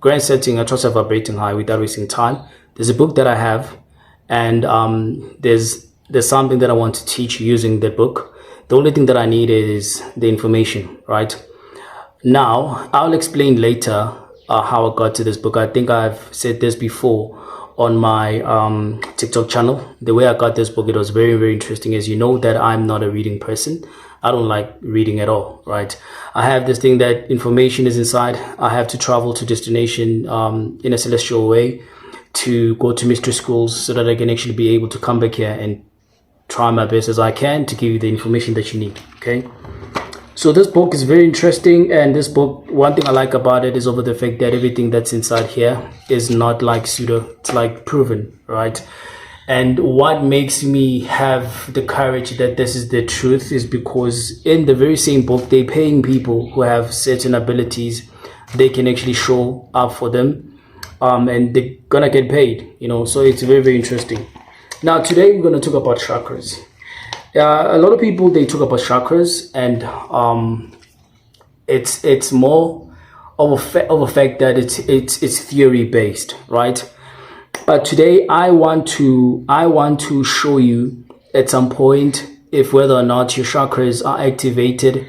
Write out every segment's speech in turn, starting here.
Grand setting a trust vibrating high without wasting time. There's a book that I have, and there's something that I want to teach using that book. The only thing that I need is the information, right? Now, I'll explain later how I got to this book. I think I've said this before on my TikTok channel. The way I got this book, it was very, very interesting. As you know that I'm not a reading person. I don't like reading at all, right? I have this thing that information is inside. I have to travel to destination in a celestial way to go to mystery schools so that I can actually be able to come back here and try my best as I can to give you the information that you need, okay? So this book is very interesting, and this book, one thing I like about it is over the fact that everything that's inside here is not like pseudo, it's like proven, right? And what makes me have the courage that this is the truth is because in the very same book, they're paying people who have certain abilities. They can actually show up for them, and they're gonna get paid, you know, so it's very, very interesting. Now, today we're gonna talk about chakras. A lot of people, they talk about chakras, and it's more of a fact that it's theory based, right? But today I want to show you at some point if whether or not your chakras are activated,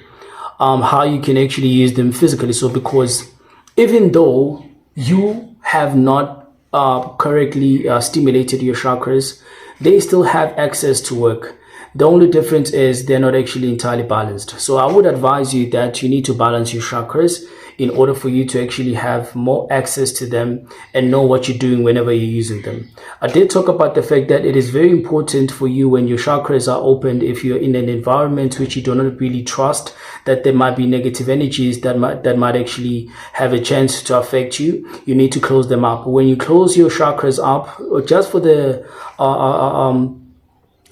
how you can actually use them physically. So because even though you have not correctly stimulated your chakras, they still have access to work. The only difference is they're not actually entirely balanced. So I would advise you that you need to balance your chakras in order for you to actually have more access to them and know what you're doing whenever you're using them. I did talk about the fact that it is very important for you when your chakras are opened, if you're in an environment which you do not really trust, that there might be negative energies that might actually have a chance to affect you, you need to close them up. When you close your chakras up, just for the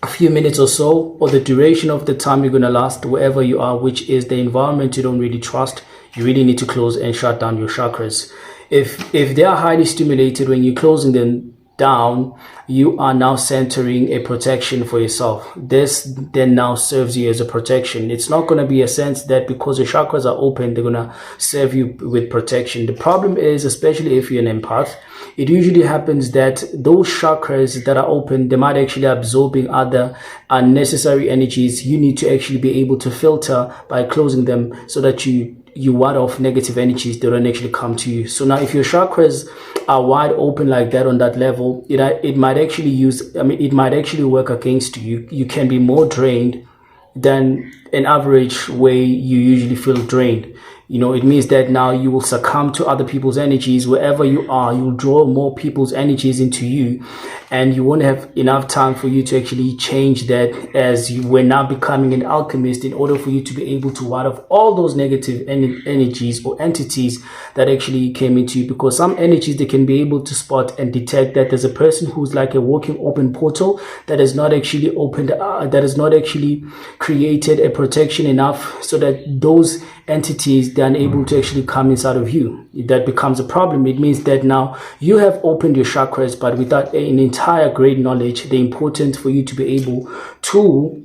a few minutes or so, or the duration of the time you're going to last wherever you are, which is the environment you don't really trust, you really need to close and shut down your chakras. If they are highly stimulated, when you're closing them down, you are now centering a protection for yourself. This then now serves you as a protection. It's not going to be a sense that because your chakras are open, they're going to serve you with protection. The problem is, especially if you're an empath, it usually happens that those chakras that are open, they might actually absorbing other unnecessary energies. You need to actually be able to filter by closing them so that you ward off negative energies that don't actually come to you. So now if your chakras are wide open like that on that level, it might actually work against you. You can be more drained than an average way you usually feel drained. You know, it means that now you will succumb to other people's energies. Wherever you are, you'll draw more people's energies into you, and you won't have enough time for you to actually change that, as you were now becoming an alchemist in order for you to be able to ward off all those negative energies or entities that actually came into you. Because some energies, they can be able to spot and detect that there's a person who's like a walking open portal that is not actually opened, that is not actually created a protection enough so that those entities, they're unable to actually come inside of you. That becomes a problem. It means that now you have opened your chakras, but without an entire great knowledge, the important for you to be able to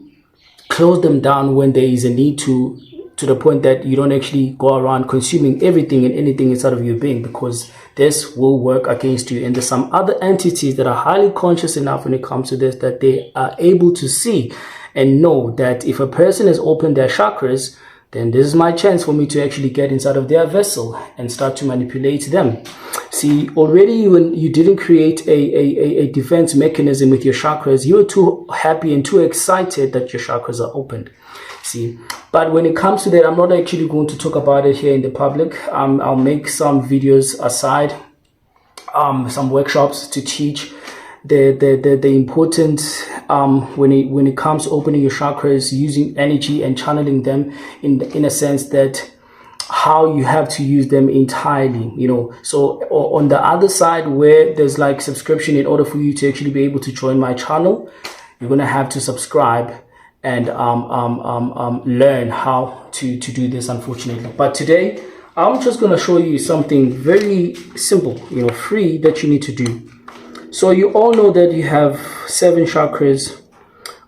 close them down when there is a need to the point that you don't actually go around consuming everything and anything inside of your being, because this will work against you. And there's some other entities that are highly conscious enough when it comes to this, that they are able to see and know that if a person has opened their chakras, then this is my chance for me to actually get inside of their vessel and start to manipulate them. See, already when you didn't create a defense mechanism with your chakras, you were too happy and too excited that your chakras are opened. See, but when it comes to that, I'm not actually going to talk about it here in the public. I'll make some videos aside, some workshops to teach the importance when it comes to opening your chakras, using energy and channeling them in a sense that how you have to use them entirely, you know. So on the other side, where there's like subscription, in order for you to actually be able to join my channel, you're gonna have to subscribe and learn how to do this, unfortunately. But today I'm just gonna show you something very simple, you know, free, that you need to do. So you all know that you have 7 chakras,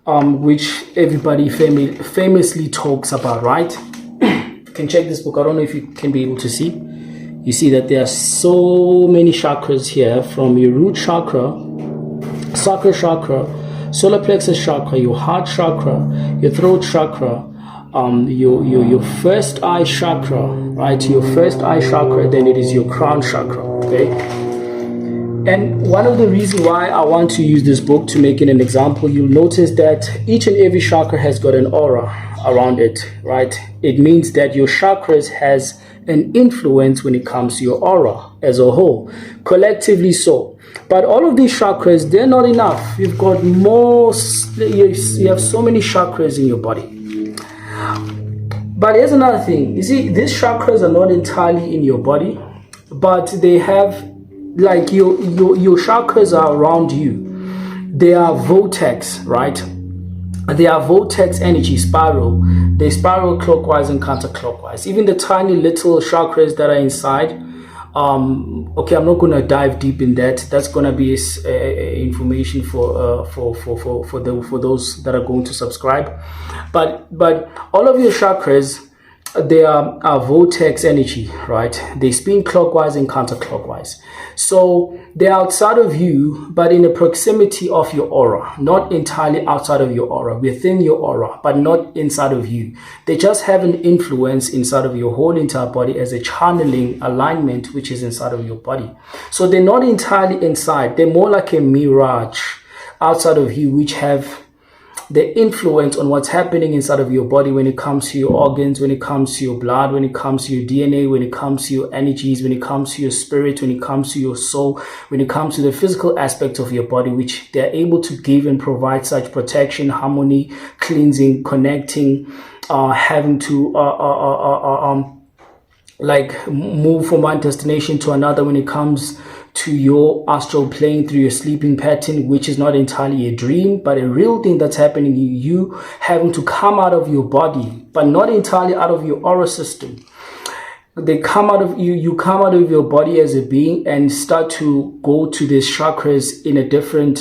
which everybody famously talks about, right? You can check this book. I don't know if you can be able to see. you see that there are so many chakras here, from your root chakra, sacral chakra, solar plexus chakra, your heart chakra, your throat chakra, your first eye chakra, right? Your first eye chakra, then it is your crown chakra, okay? And one of the reasons why I want to use this book to make it an example, you'll notice that each and every chakra has got an aura around it, right? It means that your chakras has an influence when it comes to your aura as a whole, collectively so. But all of these chakras, they're not enough. You've got more, you have so many chakras in your body. But here's another thing. You see, these chakras are not entirely in your body, but they have, like, your chakras are around you. They are vortex, right? They are vortex energy, spiral. They spiral clockwise and counterclockwise. Even the tiny little chakras that are inside. Okay, I'm not going to dive deep in that. That's going to be information for those that are going to subscribe. But all of your chakras, they are vortex energy, right? They spin clockwise and counterclockwise. So they're outside of you, but in the proximity of your aura, not entirely outside of your aura, within your aura, but not inside of you. They just have an influence inside of your whole entire body as a channeling alignment, which is inside of your body. So they're not entirely inside. They're more like a mirage outside of you, which have the influence on what's happening inside of your body when it comes to your organs, when it comes to your blood, when it comes to your DNA, when it comes to your energies, when it comes to your spirit, when it comes to your soul, when it comes to the physical aspect of your body, which they're able to give and provide such protection, harmony, cleansing, connecting, having to like move from one destination to another when it comes to your astral plane through your sleeping pattern, which is not entirely a dream, but a real thing that's happening. You having to come out of your body, but not entirely out of your aura system. They come out of you, you come out of your body as a being and start to go to these chakras in a different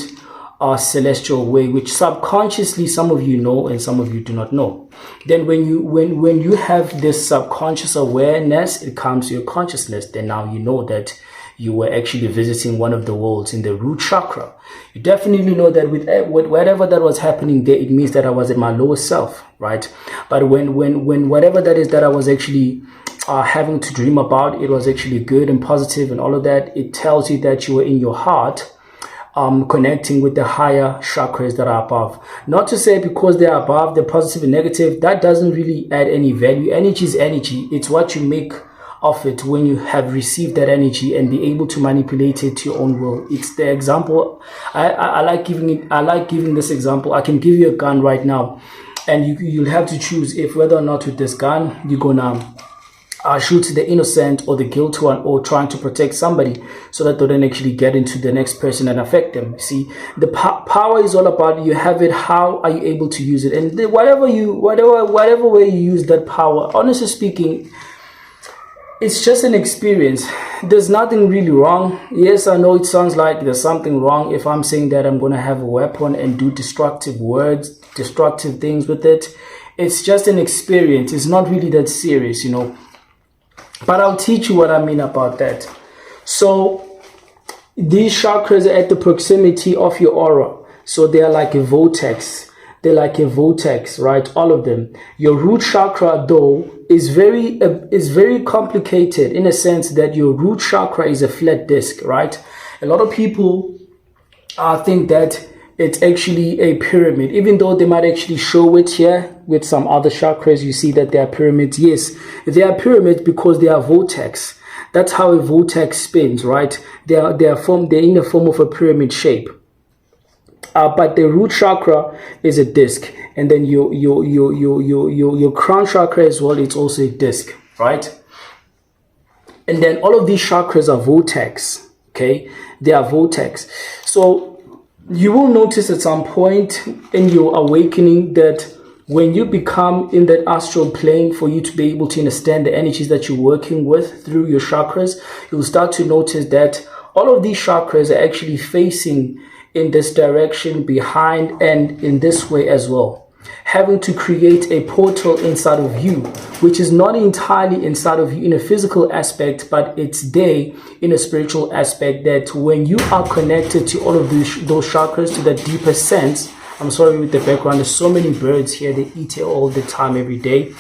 celestial way, which subconsciously some of you know and some of you do not know. Then when you have this subconscious awareness, it comes to your consciousness. Then now you know that you were actually visiting one of the worlds in the root chakra. You definitely know that with whatever that was happening there, it means that I was at my lowest self, right? But when whatever that is that I was actually having to dream about, it was actually good and positive and all of that, it tells you that you were in your heart, connecting with the higher chakras that are above. Not to say because they're above, they're positive and negative, that doesn't really add any value. Energy is energy. It's what you make of it when you have received that energy and be able to manipulate it to your own will. It's the example. I like giving this example. I can give you a gun right now, and you'll have to choose if whether or not with this gun you're gonna shoot the innocent or the guilty one, or trying to protect somebody so that they don't actually get into the next person and affect them. See, the power is all about you have it. How are you able to use it? And whatever way you use that power, honestly speaking, it's just an experience. There's nothing really wrong. Yes, I know it sounds like there's something wrong if I'm saying that I'm going to have a weapon and do destructive words, destructive things with it. It's just an experience. It's not really that serious, you know. But I'll teach you what I mean about that. So these chakras are at the proximity of your aura. So they are like a vortex. They're like a vortex, right? All of them. Your root chakra, though, is very complicated in a sense that your root chakra is a flat disc, right? A lot of people think that it's actually a pyramid, even though they might actually show it here with some other chakras. You see that they are pyramids. Yes, they are pyramids because they are vortex. That's how a vortex spins, right? They're in the form of a pyramid shape. But the root chakra is a disc, and then your crown chakra as well, it's also a disc, right? And then all of these chakras are vortex, okay? They are vortex. So you will notice at some point in your awakening that when you become in that astral plane, for you to be able to understand the energies that you're working with through your chakras, you'll start to notice that all of these chakras are actually facing in this direction, behind, and in this way as well. having to create a portal inside of you, which is not entirely inside of you in a physical aspect, but it's there in a spiritual aspect, that when you are connected to all of those chakras to that deeper sense. I'm sorry with the background, there's so many birds here, they eat it all the time, every day.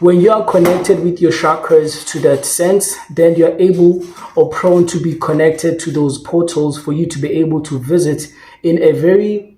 When you are connected with your chakras to that sense, then you're able or prone to be connected to those portals for you to be able to visit in a very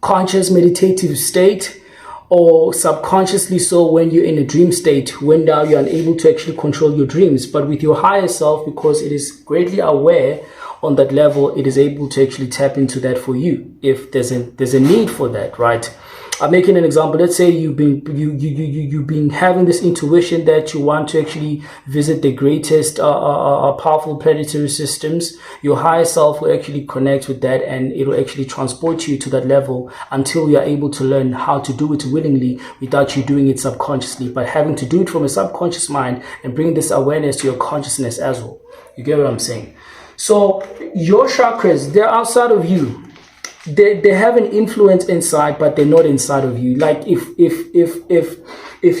conscious meditative state, or subconsciously so when you're in a dream state, when now you're unable to actually control your dreams. But with your higher self, because it is greatly aware on that level, it is able to actually tap into that for you if there's a need for that, right? I'm making an example. Let's say you've been having this intuition that you want to actually visit the greatest powerful planetary systems. Your higher self will actually connect with that, and it will actually transport you to that level until you are able to learn how to do it willingly without you doing it subconsciously, but having to do it from a subconscious mind and bring this awareness to your consciousness as well. You get what I'm saying? So your chakras, they're outside of you. They have an influence inside, but they're not inside of you. Like if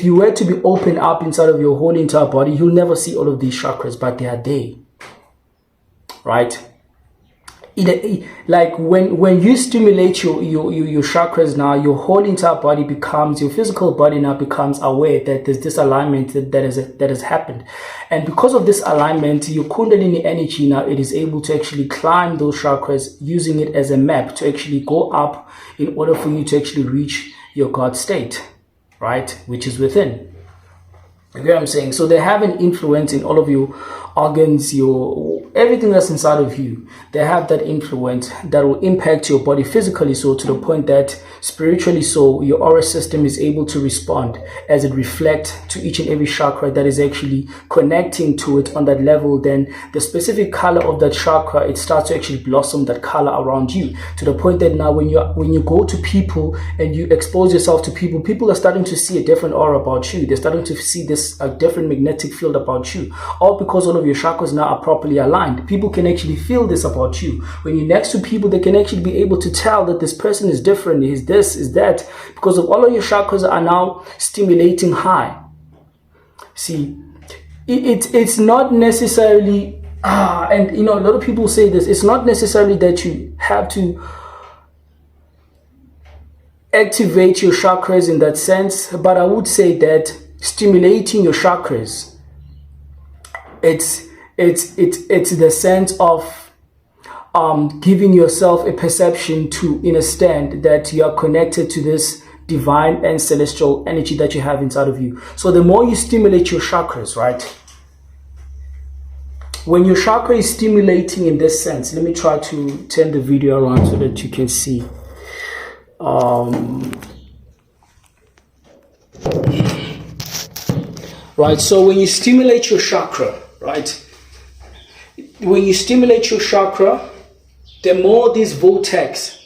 you were to be opened up inside of your whole entire body, you'll never see all of these chakras, but they are there, right? Like when you stimulate your chakras now, your whole entire body becomes, your physical body now becomes aware that there's this alignment that has happened. And because of this alignment, your kundalini energy now, it is able to actually climb those chakras, using it as a map to actually go up in order for you to actually reach your God state, right? Which is within. You get what I'm saying? So they have an influence in all of your organs, everything that's inside of you. They have that influence that will impact your body physically, so to the point that spiritually, so your aura system is able to respond as it reflects to each and every chakra that is actually connecting to it on that level. Then the specific color of that chakra, it starts to actually blossom that color around you, to the point that now when you go to people and you expose yourself to people, people are starting to see a different aura about you. They're starting to see this a different magnetic field about you, all because all of your chakras now are properly aligned. People can actually feel this about you. When you're next to people, they can actually be able to tell that this person is different, is this, is that, because of all of your chakras are now stimulating high. See, it's not necessarily, and you know, a lot of people say this, it's not necessarily that you have to activate your chakras in that sense, but I would say that stimulating your chakras, it's the sense of giving yourself a perception to understand that you are connected to this divine and celestial energy that you have inside of you. So the more you stimulate your chakras, right? When your chakra is stimulating in this sense, let me try to turn the video around so that you can see. Right, so when you stimulate your chakra, right? When you stimulate your chakra, the more these vortex,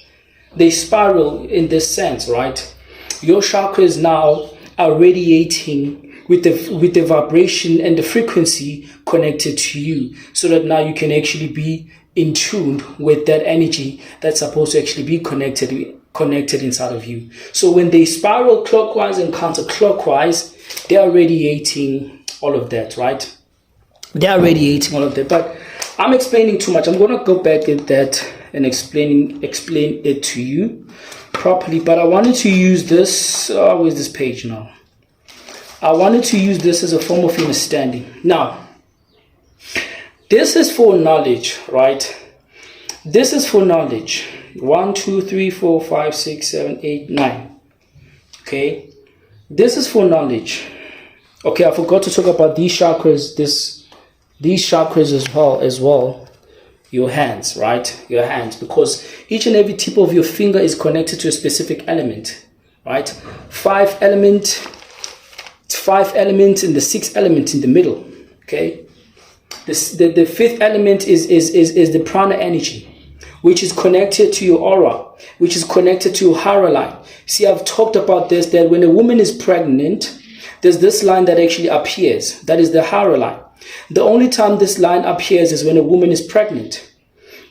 they spiral in this sense, right? Your chakras now are radiating with the vibration and the frequency connected to you, so that now you can actually be in tune with that energy that's supposed to actually be connected inside of you. So when they spiral clockwise and counterclockwise, they are radiating all of that, right? They are radiating all of that. But I'm explaining too much. I'm going to go back at that and explain it to you properly. But I wanted to use this. Where's this page now? I wanted to use this as a form of understanding. Now, this is for knowledge, right? This is for knowledge. 1, 2, 3, 4, 5, 6, 7, 8, 9. Okay. This is for knowledge. Okay, I forgot to talk about these chakras. These chakras as well. Your hands, right? Your hands, because each and every tip of your finger is connected to a specific element, right? 5 elements and the 6th element in the middle. Okay. The 5th element is the prana energy, which is connected to your aura, which is connected to your haraline. See, I've talked about this, that when a woman is pregnant, there's this line that actually appears. That is the haraline. The only time this line appears is when a woman is pregnant,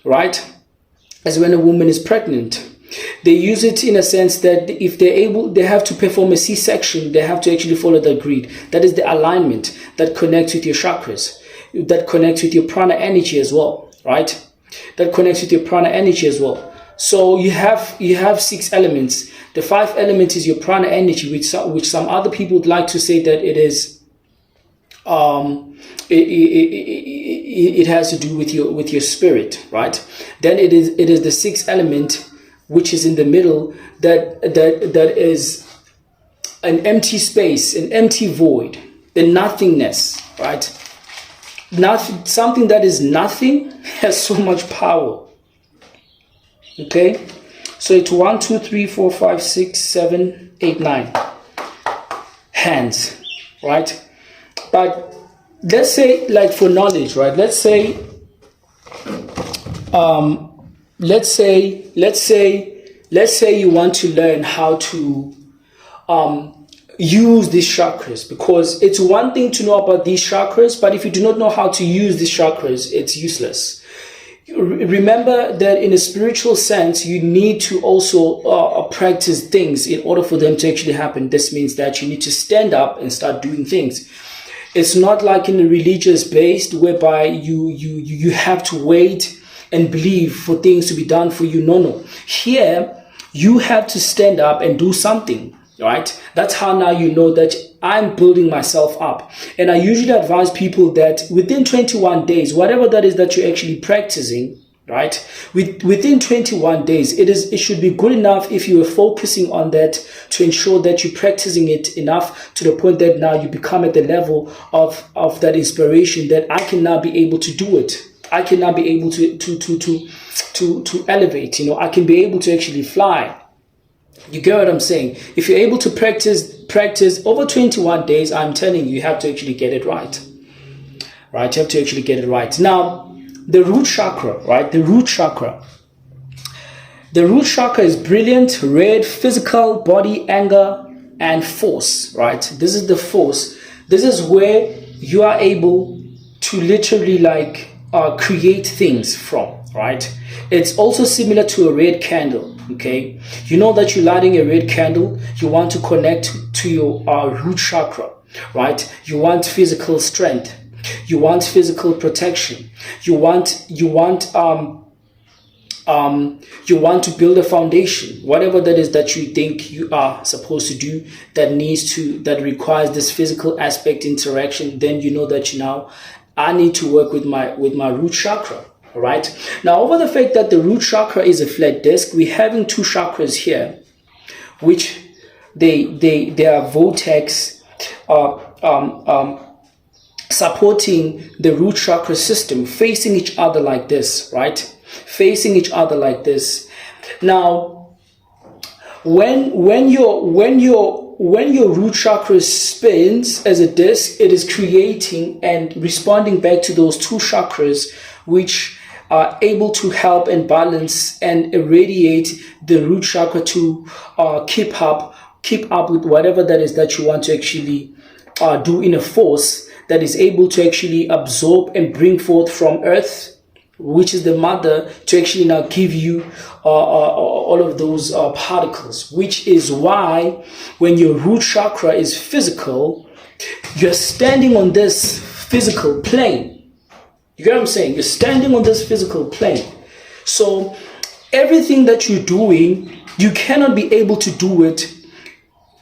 right? As when a woman is pregnant. They use it in a sense that if they have to perform a C-section, they have to actually follow that grid. That is the alignment that connects with your chakras, that connects with your prana energy as well, right? That connects with your prana energy as well. So you have 6 elements. The 5th element is your prana energy, which some other people would like to say that it is it has to do with your spirit, right? Then it is the 6th element, which is in the middle, that is an empty space, an empty void, the nothingness, right? Something that is nothing has so much power. Okay, so it's 1, 2, 3, 4, 5, 6, 7, 8, 9 hands, right? But let's say, like for knowledge, right? Let's say you want to learn how to use these chakras, because it's one thing to know about these chakras, but if you do not know how to use these chakras, it's useless. Remember that in a spiritual sense, you need to also practice things in order for them to actually happen. This means that you need to stand up and start doing things. It's not like in a religious based whereby you have to wait and believe for things to be done for you. No. Here, you have to stand up and do something, right? That's how now you know that I'm building myself up. And I usually advise people that within 21 days, whatever that is that you're actually practicing, right? Within 21 days, it should be good enough if you are focusing on that to ensure that you're practicing it enough to the point that now you become at the level of that inspiration that I can now be able to do it. I can now be able to elevate, I can be able to actually fly. You get what I'm saying? If you're able to practice over 21 days, I'm telling you, you have to actually get it right. Right? You have to actually get it right. Now, the root chakra, right? The root chakra. The root chakra is brilliant, red, physical, body, anger, and force, right? This is the force. This is where you are able to literally create things from, right? It's also similar to a red candle, okay? You know that you're lighting a red candle, you want to connect to your root chakra, right? You want physical strength, you want physical protection, you want to build a foundation, whatever that is that you think you are supposed to do that requires this physical aspect interaction. Then you know that I need to work with my root chakra. All right. Now, over the fact that the root chakra is a flat disc, we're having 2 chakras here, which they are vortex supporting the root chakra system, facing each other like this, right? Facing each other like this. Now, when your root chakra spins as a disc, it is creating and responding back to those 2 chakras, which are able to help and balance and irradiate the root chakra to keep up with whatever that is that you want to actually do in a force that is able to actually absorb and bring forth from earth, which is the mother, to actually now give you all of those particles, which is why when your root chakra is physical, you're standing on this physical plane. You get what I'm saying? You're standing on this physical plane. So everything that you're doing, you cannot be able to do it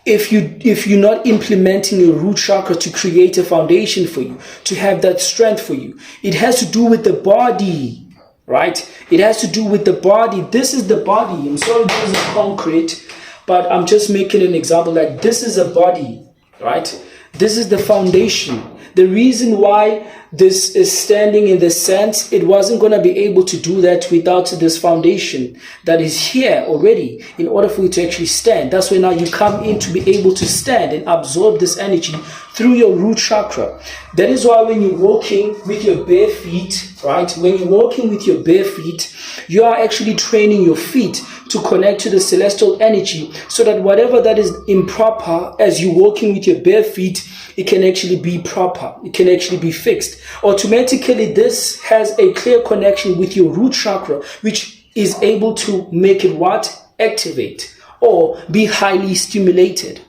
if you're not implementing your root chakra to create a foundation for you, to have that strength for you. It has to do with the body, right? It has to do with the body. This is the body. I'm sorry, this is concrete, but I'm just making an example. Like, this is a body, right? This is the foundation. The reason why this is standing in this sense, it wasn't going to be able to do that without this foundation that is here already in order for you to actually stand. That's why now you come in to be able to stand and absorb this energy through your root chakra. That is why when you're walking with your bare feet, right? When you're walking with your bare feet, you are actually training your feet to connect to the celestial energy so that whatever that is improper as you're walking with your bare feet, it can actually be proper. It can actually be fixed. Automatically, this has a clear connection with your root chakra, which is able to make it what? activate or be highly stimulated.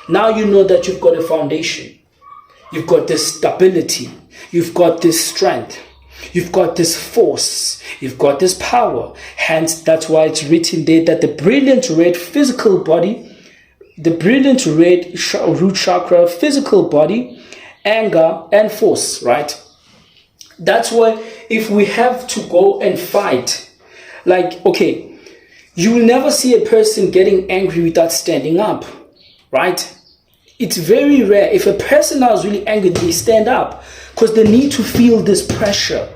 Now you know that you've got a foundation. You've got this stability. You've got this strength. You've got this force. You've got this power. Hence, that's why it's written there that the brilliant red physical body, the brilliant red root chakra, physical body, anger, and force, right? That's why if we have to go and fight, like, okay, you will never see a person getting angry without standing up, right? It's very rare. If a person now is really angry, they stand up because they need to feel this pressure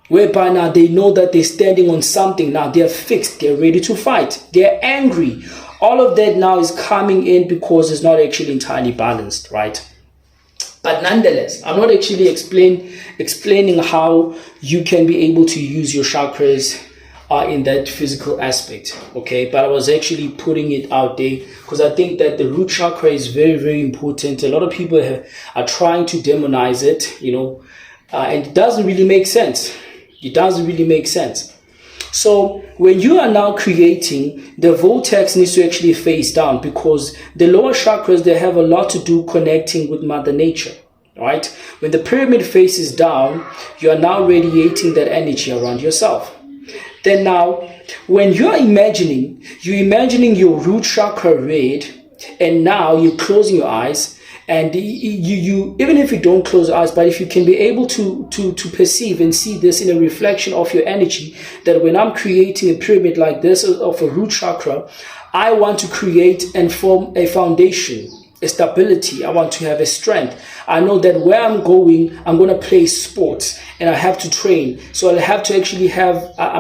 whereby now they know that they're standing on something. Now they're fixed. They're ready to fight. They're angry. All of that now is coming in because it's not actually entirely balanced, right? But nonetheless, I'm not actually explaining how you can be able to use your chakras in that physical aspect, okay? But I was actually putting it out there because I think that the root chakra is very, very important. A lot of people are trying to demonize it, you know, and it doesn't really make sense. It doesn't really make sense. So when you are now creating, the vortex needs to actually face down because the lower chakras, they have a lot to do connecting with Mother Nature, right? When the pyramid faces down, you are now radiating that energy around yourself. Then now, when you're imagining your root chakra red, and now you're closing your eyes, and you even if you don't close your eyes, but if you can be able to perceive and see this in a reflection of your energy, that when I'm creating a pyramid like this of a root chakra, I want to create and form a foundation, a stability. I want to have a strength. I know that where I'm going to play sports and I have to train. So I'm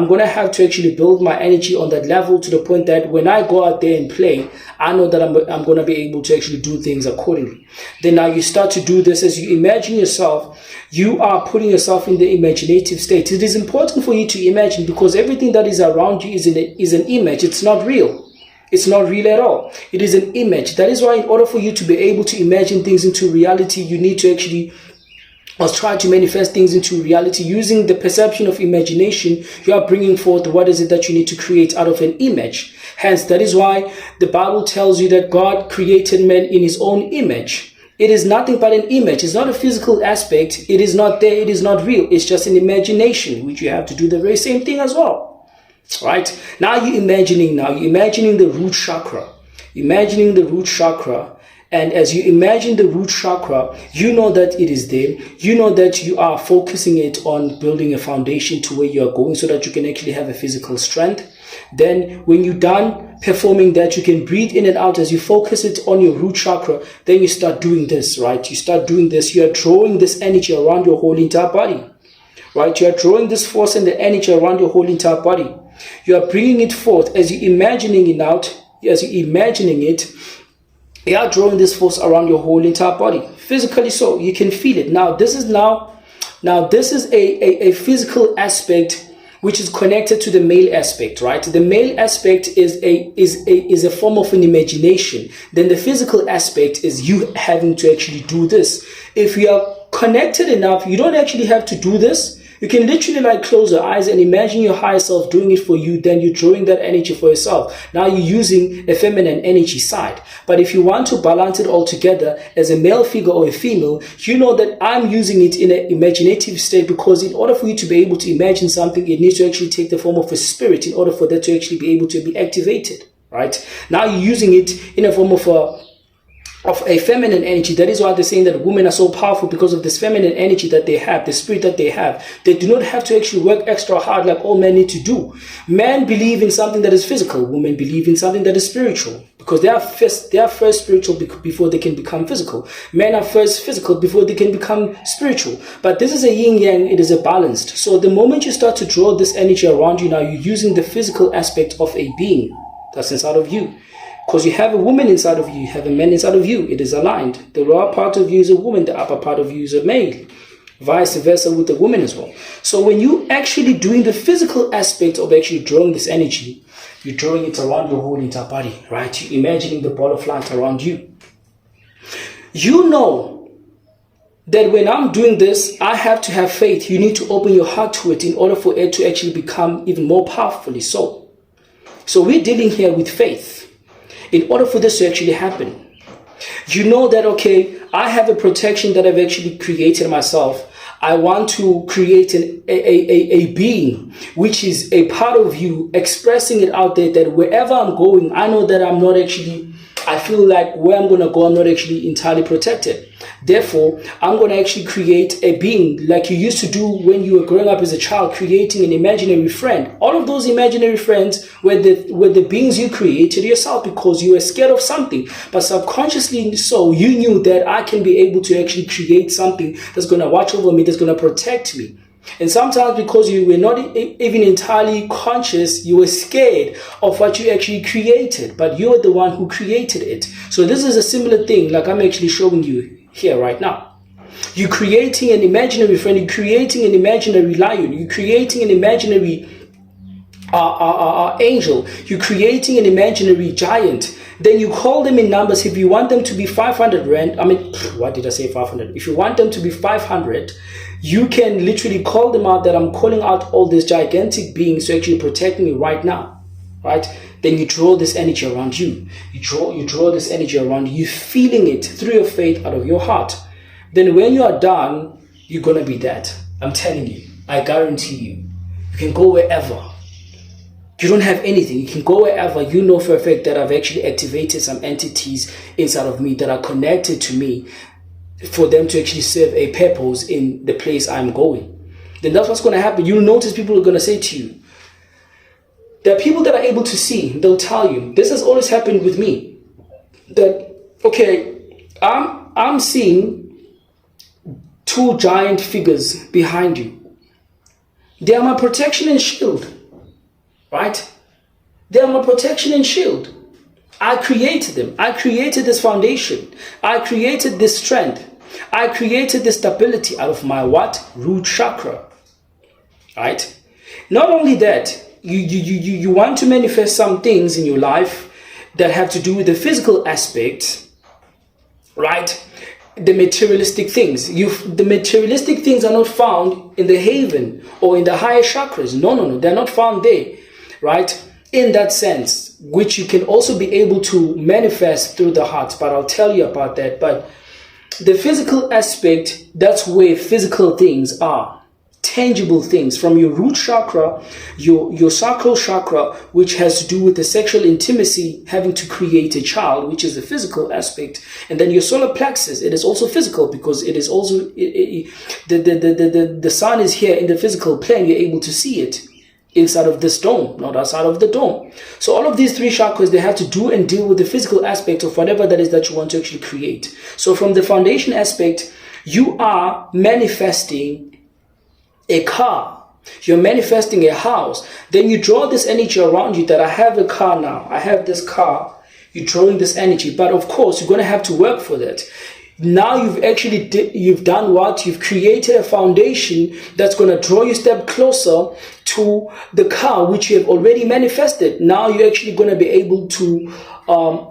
going to have to actually build my energy on that level to the point that when I go out there and play, I know that I'm going to be able to actually do things accordingly. Then now you start to do this as you imagine yourself. You are putting yourself in the imaginative state. It is important for you to imagine because everything that is around you is an image. It's not real. It's not real at all. It is an image. That is why in order for you to be able to imagine things into reality, you need to actually try to manifest things into reality. Using the perception of imagination, you are bringing forth what is it that you need to create out of an image. Hence, that is why the Bible tells you that God created man in his own image. It is nothing but an image. It's not a physical aspect. It is not there. It is not real. It's just an imagination, which you have to do the very same thing as well. Right? Now you're imagining the root chakra. Imagining the root chakra. And as you imagine the root chakra, you know that it is there. You know that you are focusing it on building a foundation to where you are going so that you can actually have a physical strength. Then when you're done performing that, you can breathe in and out as you focus it on your root chakra. Then you start doing this, right? You start doing this. You are drawing this energy around your whole entire body, right? You are drawing this force and the energy around your whole entire body. You are bringing it forth as you're imagining it out, as you're imagining it. You are drawing this force around your whole entire body, physically so you can feel it. Now this is a physical aspect which is connected to the male aspect, right? The male aspect is a form of an imagination. Then the physical aspect is you having to actually do this. If you are connected enough, you don't actually have to do this. You can literally like close your eyes and imagine your higher self doing it for you. Then you're drawing that energy for yourself. Now you're using a feminine energy side. But if you want to balance it all together as a male figure or a female, you know that I'm using it in an imaginative state because in order for you to be able to imagine something, it needs to actually take the form of a spirit in order for that to actually be able to be activated, right? Now you're using it in a form of a feminine energy. That is why they're saying that women are so powerful because of this feminine energy that they have, the spirit that they have. They do not have to actually work extra hard like all men need to do. Men believe in something that is physical. Women believe in something that is spiritual because they are first spiritual before they can become physical. Men are first physical before they can become spiritual. But this is a yin yang. It is a balanced. So the moment you start to draw this energy around you, now you're using the physical aspect of a being that's inside of you. Because you have a woman inside of you, you have a man inside of you. It is aligned. The lower part of you is a woman, the upper part of you is a male. Vice versa with the woman as well. So when you actually doing the physical aspect of actually drawing this energy, you're drawing it around your whole entire body, right? You're imagining the ball of light around you. You know that when I'm doing this, I have to have faith. You need to open your heart to it in order for it to actually become even more powerfully so. So we're dealing here with faith. In order for this to actually happen, you know that, okay, I have a protection that I've actually created myself. I want to create a being, which is a part of you, expressing it out there that wherever I'm going, I know that I'm not actually, I feel like where I'm going to go, I'm not actually entirely protected. Therefore, I'm going to actually create a being like you used to do when you were growing up as a child, creating an imaginary friend. All of those imaginary friends were the beings you created yourself because you were scared of something. But subconsciously so, you knew that I can be able to actually create something that's going to watch over me, that's going to protect me. And sometimes because you were not even entirely conscious, you were scared of what you actually created, but you were the one who created it. So this is a similar thing like I'm actually showing you here right now. You're creating an imaginary friend, you're creating an imaginary lion, you're creating an imaginary angel, you're creating an imaginary giant. Then you call them in numbers. If you want them to be 500 rand, what did I say, 500? If you want them to be 500, you can literally call them out that I'm calling out all these gigantic beings to actually protect me right now, right? Then you draw this energy around you. You draw this energy around you. You're feeling it through your faith out of your heart. Then when you are done, you're going to be that. I'm telling you. I guarantee you. You can go wherever. You don't have anything. You can go wherever. You know for a fact that I've actually activated some entities inside of me that are connected to me for them to actually serve a purpose in the place I'm going. Then that's what's going to happen. You'll notice people are going to say to you, there are people that are able to see. They'll tell you, this has always happened with me, that, okay, I'm seeing two giant figures behind you. They are my protection and shield, right? They are my protection and shield. I created them. I created this foundation. I created this strength. I created this stability out of my what? Root Chakra, right? Not only that, you want to manifest some things in your life that have to do with the physical aspect, right? The materialistic things. The materialistic things are not found in the haven or in the higher chakras. No, they're not found there, right? In that sense, which you can also be able to manifest through the heart, but I'll tell you about that. But the physical aspect, that's where physical things are. Tangible things from your root chakra, your sacral chakra, which has to do with the sexual intimacy, having to create a child, which is the physical aspect, and then your solar plexus, it is also physical because it is also the sun is here in the physical plane. You're able to see it inside of this dome, not outside of the dome. So all of these three chakras, they have to do and deal with the physical aspect of whatever that is that you want to actually create. So from the foundation aspect, you are manifesting a car, you're manifesting a house. Then you draw this energy around you that I have a car now, I have this car. You're drawing this energy, but of course you're going to have to work for that. Now you've done what? You've created a foundation that's going to draw you a step closer to the car which you have already manifested. Now you're actually going to be able to,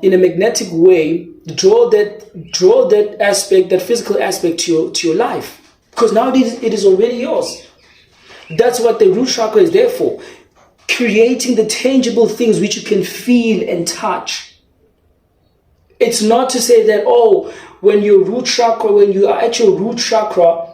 in a magnetic way, draw that aspect, that physical aspect to your life, because now it is already yours. That's what the root chakra is there for, creating the tangible things which you can feel and touch. It's not to say that, oh, when you are at your root chakra,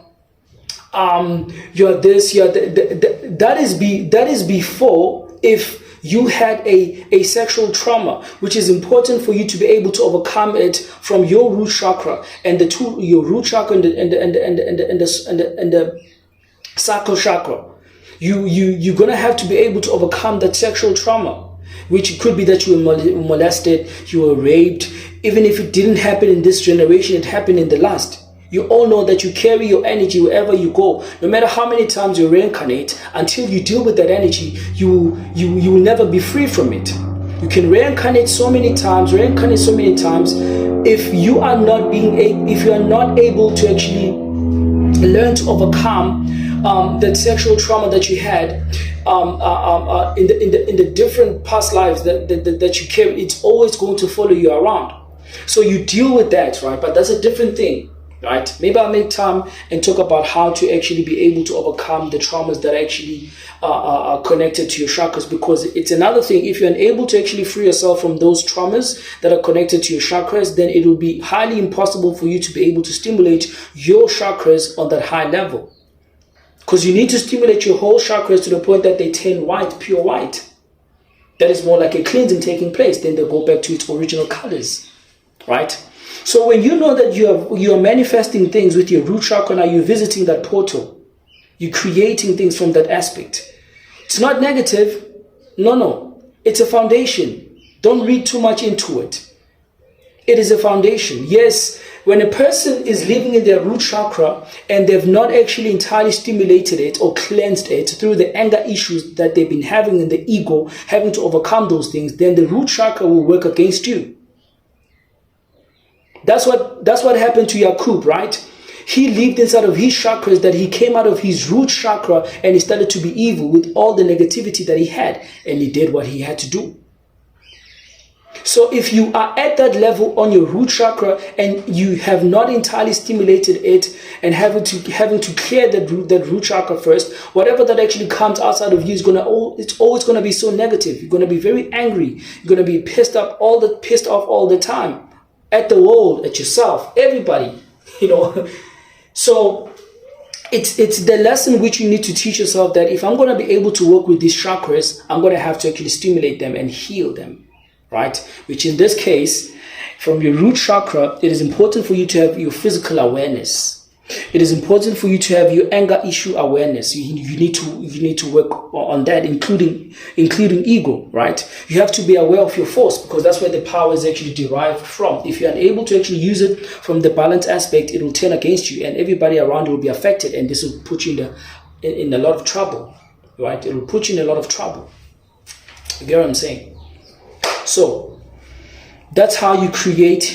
you're this, you're that is before, if you had a sexual trauma, which is important for you to be able to overcome it from your root chakra and your root chakra and the Sacral Chakra. You're gonna have to be able to overcome that sexual trauma, which could be that you were molested, you were raped. Even if it didn't happen in this generation, it happened in the last. You all know that you carry your energy wherever you go. No matter how many times you reincarnate, until you deal with that energy, you will never be free from it. You can reincarnate so many times. If you are not able to actually learn to overcome that sexual trauma that you had in the different past lives that you carry, it's always going to follow you around. So you deal with that, right? But that's a different thing, right? Maybe I'll make time and talk about how to actually be able to overcome the traumas that actually are connected to your chakras, because it's another thing. If you're unable to actually free yourself from those traumas that are connected to your chakras, then it will be highly impossible for you to be able to stimulate your chakras on that high level, because you need to stimulate your whole chakras to the point that they turn white, pure white. That is more like a cleansing taking place. Then they go back to its original colors, right? So when you know that you are manifesting things with your root chakra, now you're visiting that portal. You're creating things from that aspect. It's not negative. No. It's a foundation. Don't read too much into it. It is a foundation. Yes, when a person is living in their root chakra and they've not actually entirely stimulated it or cleansed it through the anger issues that they've been having in the ego, having to overcome those things, then the root chakra will work against you. That's what happened to Yakub, right? He lived inside of his chakras, that he came out of his root chakra and he started to be evil with all the negativity that he had, and he did what he had to do. So if you are at that level on your root chakra and you have not entirely stimulated it and having to clear that root chakra first, whatever that actually comes outside of you is it's always gonna be so negative. You're gonna be very angry. You're gonna be pissed off all the time. At the world, at yourself, everybody, So it's the lesson which you need to teach yourself, that if I'm going to be able to work with these chakras, I'm going to have to actually stimulate them and heal them, right? Which in this case, from your root chakra, it is important for you to have your physical awareness. It is important for you to have your anger issue awareness. You need to work on that, including ego, right? You have to be aware of your force, because that's where the power is actually derived from. If you're unable to actually use it from the balance aspect, it will turn against you, and everybody around you will be affected, and this will put you in a lot of trouble, right? It will put you in a lot of trouble. You get what I'm saying? So that's how you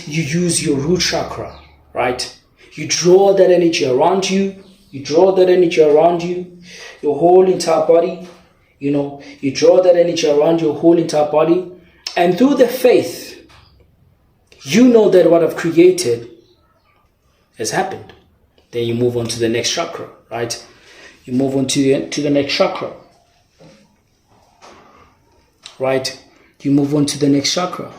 use your root chakra, right? You draw that energy around you. You draw that energy around you, your whole entire body. You draw that energy around your whole entire body. And through the faith, you know that what I've created has happened. Then you move on to the next chakra, right? You move on to the next chakra, right? You move on to the next chakra.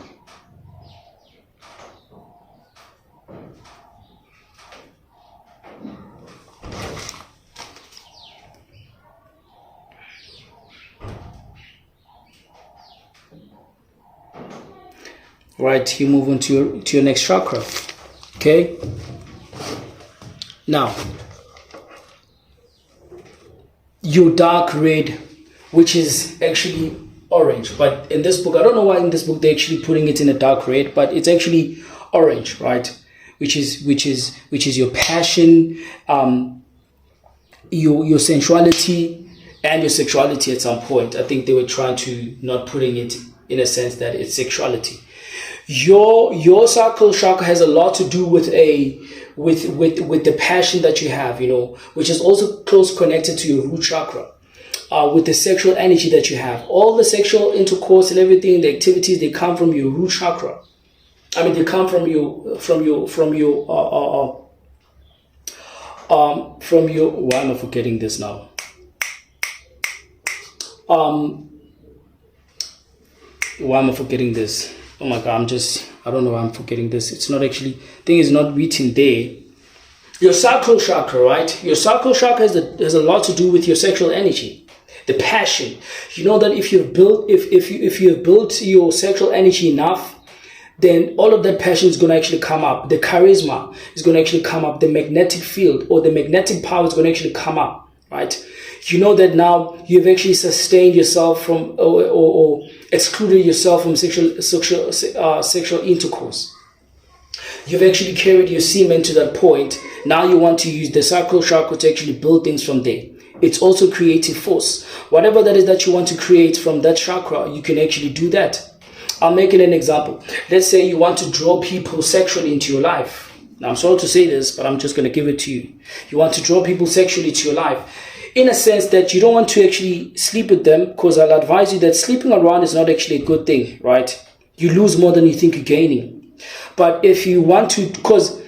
Right, you move on to your next chakra. Okay. Now, your dark red, which is actually orange, but in this book, I don't know why in this book they're actually putting it in a dark red, but it's actually orange, right? Which is your passion, your sensuality, and your sexuality at some point. I think they were trying to not putting it in a sense that it's sexuality. Your sacral chakra has a lot to do with the passion that you have, which is also close connected to your root chakra, with the sexual energy that you have. All the sexual intercourse and everything, the activities, they come from your root chakra. I mean, they come from your why am I forgetting this now? Why am I forgetting this? Oh my God, I don't know why I'm forgetting this. It's not actually, thing is not written there. Your sacral chakra, right? Your sacral chakra has a lot to do with your sexual energy, the passion. You know that if you've built your sexual energy enough, then all of that passion is going to actually come up. The charisma is going to actually come up. The magnetic field or the magnetic power is going to actually come up, right? You know that now you've actually sustained yourself from or excluded yourself from sexual intercourse. You've actually carried your semen to that point. Now you want to use the sacral chakra to actually build things from there. It's also creative force. Whatever that is that you want to create from that chakra, you can actually do that. I'll make it an example. Let's say you want to draw people sexually into your life. Now, I'm sorry to say this, but I'm just going to give it to you. You want to draw people sexually to your life, in a sense that you don't want to actually sleep with them, because I'll advise you that sleeping around is not actually a good thing, right? You lose more than you think you're gaining. But if you want to, because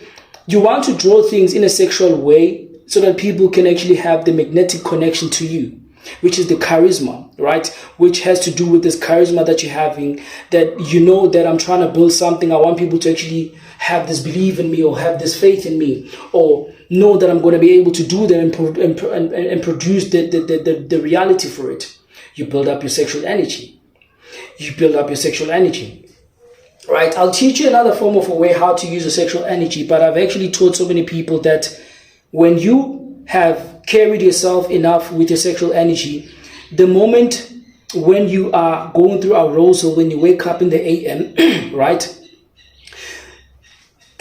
You want to draw things in a sexual way so that people can actually have the magnetic connection to you, which is the charisma, right? Which has to do with this charisma that you're having, that you know that I'm trying to build something. I want people to actually have this belief in me, or have this faith in me, or know that I'm going to be able to do that and produce the reality for it. You build up your sexual energy. Right? I'll teach you another form of a way how to use your sexual energy, but I've actually taught so many people that when you have carried yourself enough with your sexual energy, the moment when you are going through arousal, when you wake up in the AM, right?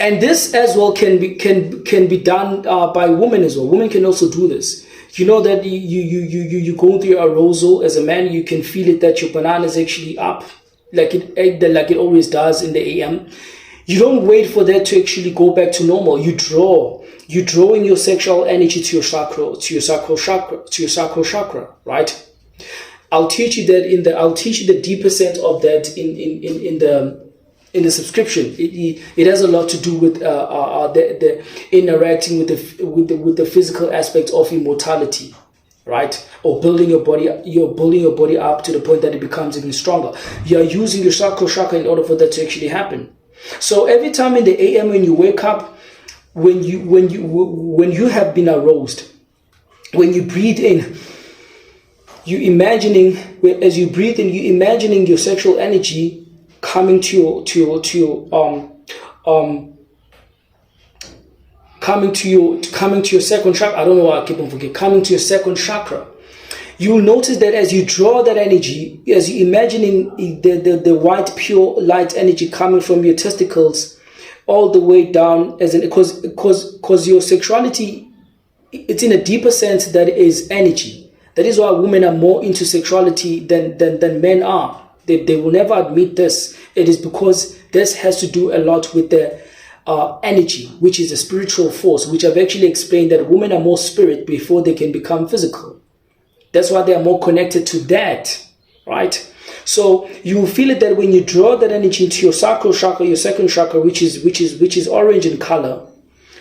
And this as well can be done by women as well. Women can also do this. You know that you going through your arousal as a man, you can feel it that your banana is actually up, like it always does in the AM. You don't wait for that to actually go back to normal. You're drawing your sexual energy to your sacral chakra, right? I'll teach you the deeper sense of that in the subscription. It has a lot to do with the interacting with the physical aspect of immortality, right? Or building your body. You're building your body up to the point that it becomes even stronger. You are using your sacral chakra in order for that to actually happen. So every time in the AM when you wake up, when you have been aroused, when you breathe in, you imagining, as you breathe in, you imagining your sexual energy coming to your second chakra. I don't know why I keep on forgetting. Coming to your second chakra. You will notice that as you draw that energy, as you imagining the white pure light energy coming from your testicles all the way down, because your sexuality, it's in a deeper sense that is energy. That is why women are more into sexuality than men are. They will never admit this. It is because this has to do a lot with the energy, which is a spiritual force, which I've actually explained that women are more spirit before they can become physical. That's why they are more connected to that, right? So you will feel it that when you draw that energy into your sacral chakra, your second chakra, which is orange in color,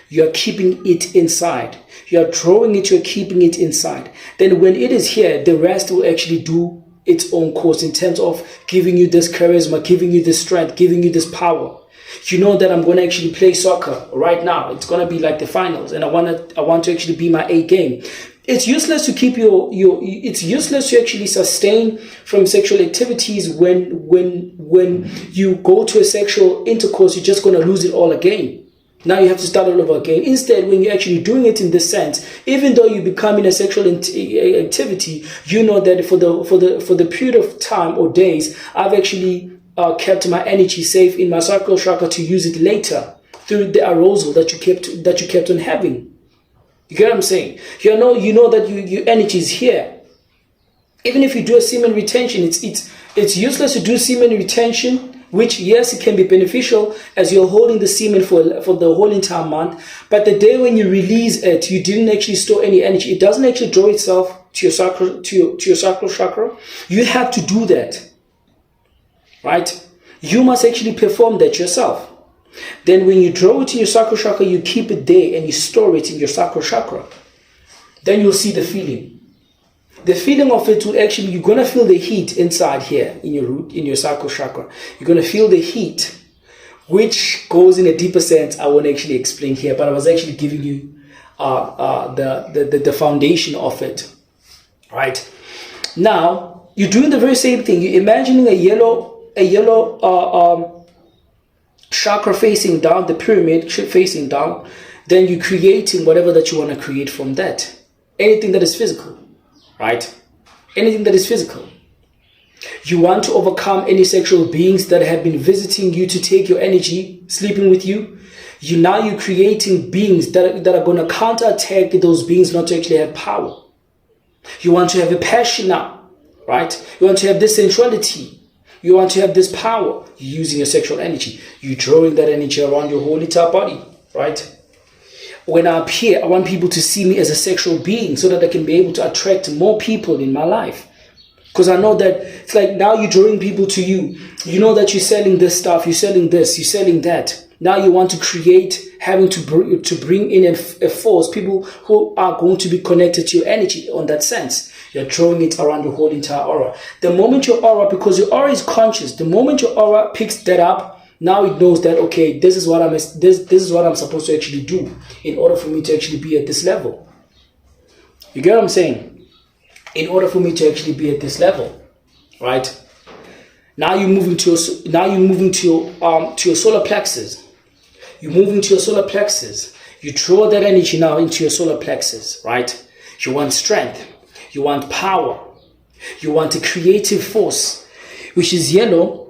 you are keeping it inside. You are drawing it, you are keeping it inside. Then when it is here, the rest will actually do its own course in terms of giving you this charisma, giving you this strength, giving you this power. You know that I'm going to actually play soccer right now. It's going to be like the finals, and I want to actually be my A game. It's useless to keep it's useless to actually sustain from sexual activities when you go to a sexual intercourse. You're just going to lose it all again. Now you have to start all over again. Instead, when you're actually doing it in this sense, even though you become in a sexual activity, you know that for the period of time or days, I've actually kept my energy safe in my sacral chakra to use it later through the arousal that you kept on having. You get what I'm saying? You know that your energy is here. Even if you do a semen retention, it's useless to do semen retention, which yes, it can be beneficial as you're holding the semen for the whole entire month. But the day when you release it, you didn't actually store any energy. It doesn't actually draw itself to your sacral chakra. You have to do that, right? You must actually perform that yourself. Then when you draw it in your sacral chakra, you keep it there and you store it in your sacral chakra. Then you'll see the feeling. The feeling of it will actually, you're going to feel the heat inside here in your root, in your sacral chakra. You're going to feel the heat, which goes in a deeper sense. I won't actually explain here, but I was actually giving you the foundation of it. Right? Now, you're doing the very same thing. You're imagining a yellow chakra facing down, the pyramid facing down. Then you're creating whatever that you want to create from that. Anything that is physical, right? Anything that is physical. You want to overcome any sexual beings that have been visiting you to take your energy, sleeping with you. You're creating beings that are going to counterattack those beings not to actually have power. You want to have a passion now, right? You want to have this sensuality. You want to have this power. You're using your sexual energy. You're drawing that energy around your whole entire body, right? When I appear, I want people to see me as a sexual being so that I can be able to attract more people in my life. Because I know that it's like now you're drawing people to you. You know that you're selling this stuff, you're selling this, you're selling that. Now you want to having to bring in a force, people who are going to be connected to your energy on that sense. You're drawing it around your whole entire aura. The moment your aura, because your aura is conscious, the moment your aura picks that up, now it knows that, okay, this is what I'm supposed to actually do in order for me to actually be at this level. You get what I'm saying? In order for me to actually be at this level, right? Now you're moving to your solar plexus. You're moving to your solar plexus. You draw that energy now into your solar plexus, right? You want strength. You want power. You want a creative force, which is yellow.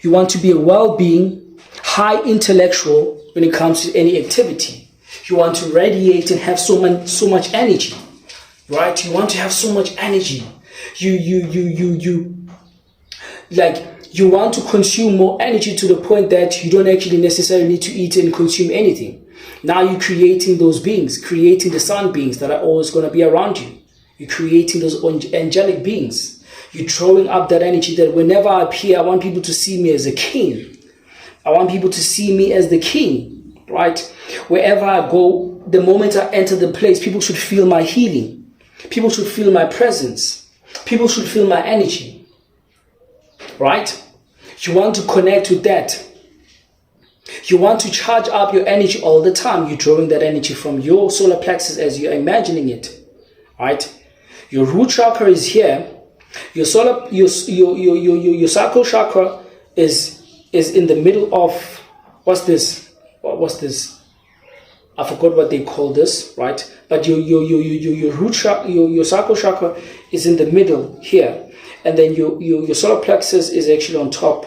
You want to be a well-being, high intellectual when it comes to any activity. You want to radiate and have so much energy, right? You want to have so much energy. You want to consume more energy to the point that you don't actually necessarily need to eat and consume anything. Now you're creating those beings, creating the sun beings that are always going to be around you. You're creating those angelic beings. You're throwing up that energy that whenever I appear, I want people to see me as a king. I want people to see me as the king, right? Wherever I go, the moment I enter the place, people should feel my healing. People should feel my presence. People should feel my energy, right? You want to connect with that. You want to charge up your energy all the time. You're drawing that energy from your solar plexus as you're imagining it, right? Your root chakra is here. Your sacral chakra is in the middle of what's this? I forgot what they call this, right? But your root chakra, your sacral chakra is in the middle here, and then your solar plexus is actually on top,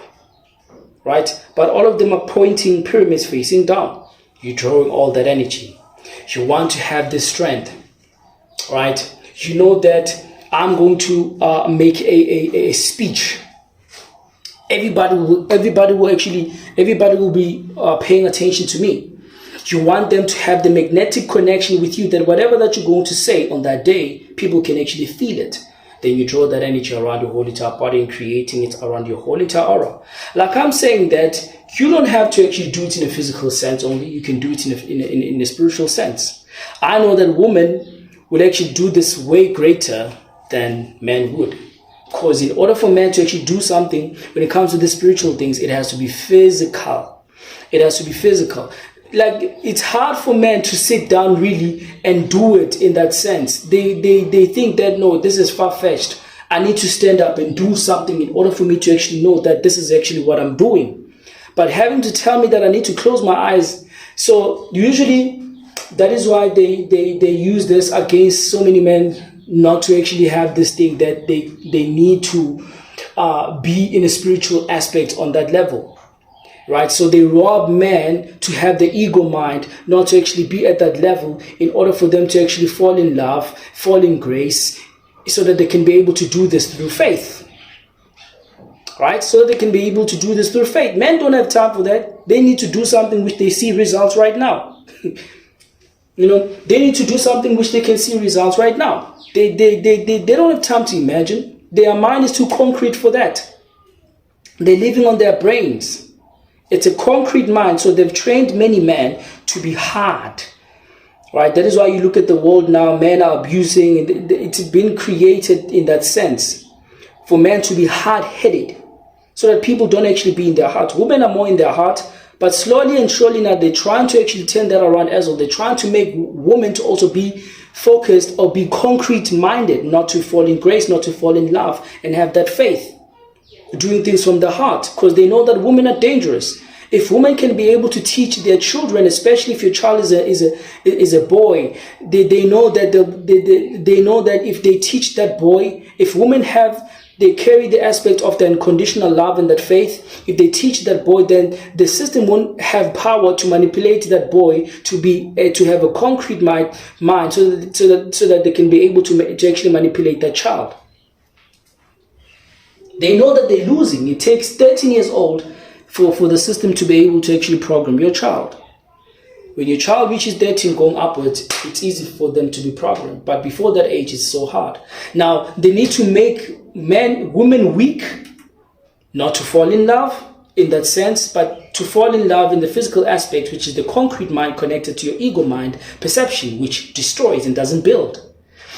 right? But all of them are pointing pyramids facing down. You're drawing all that energy. You want to have this strength, right? You know that I'm going to make a speech. Everybody will be paying attention to me. You want them to have the magnetic connection with you, that whatever that you're going to say on that day, people can actually feel it. Then you draw that energy around your whole entire body and creating it around your whole entire aura. Like I'm saying that you don't have to actually do it in a physical sense only. You can do it in a spiritual sense. I know that women would actually do this way greater than men would. Because in order for men to actually do something, when it comes to the spiritual things, it has to be physical. It has to be physical. Like, it's hard for men to sit down really and do it in that sense. They think that, no, this is far-fetched. I need to stand up and do something in order for me to actually know that this is actually what I'm doing. But having to tell me that I need to close my eyes. So usually that is why they use this against so many men, not to actually have this thing that they need to be in a spiritual aspect on that level, right? So they rob men to have the ego mind, not to actually be at that level, in order for them to actually fall in love, fall in grace, so that they can be able to do this through faith, right? So they can be able to do this through faith. Men don't have time for that. They need to do something which they see results right now. They need to do something which they can see results right now. They don't have time to imagine. Their mind is too concrete for that. They're living on their brains. It's a concrete mind, so they've trained many men to be hard, right? That is why you look at the world now, men are abusing. It's been created in that sense for men to be hard-headed, so that people don't actually be in their heart. Women are more in their heart, but slowly and surely now they're trying to actually turn that around as well. They're trying to make women to also be focused or be concrete-minded, not to fall in grace, not to fall in love, and have that faith, doing things from the heart, because they know that women are dangerous. If women can be able to teach their children, especially if your child is a boy, they know that they know that if they teach that boy, if women they carry the aspect of the unconditional love and that faith. If they teach that boy, then the system won't have power to manipulate that boy to have a concrete mind, so that they can be able to actually manipulate that child. They know that they're losing. It takes 13 years old for the system to be able to actually program your child. When your child reaches 13 going upwards, it's easy for them to be programmed. But before that age, it's so hard. Now, they need to make women weak, not to fall in love in that sense, but to fall in love in the physical aspect, which is the concrete mind connected to your ego mind perception, which destroys and doesn't build.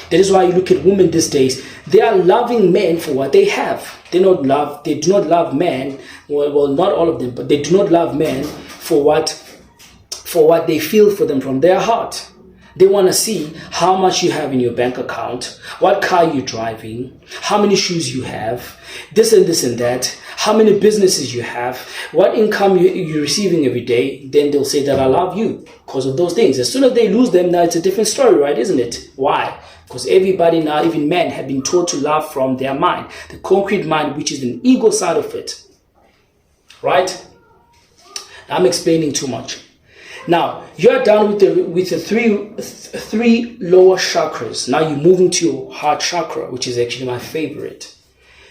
That is why you look at women these days, they are loving men for what they have. They do not love men, well, not all of them, but they do not love men for what they feel for them from their heart. They want to see how much you have in your bank account, what car you're driving, how many shoes you have, this and that, how many businesses you have, what income you're receiving every day. Then they'll say that I love you because of those things. As soon as they lose them, now it's a different story, right? Isn't it? Why? Because everybody now, even men, have been taught to love from their mind, the concrete mind, which is an ego side of it. Right? I'm explaining too much. Now, you're done with the three lower chakras. Now you're moving to your heart chakra, which is actually my favorite.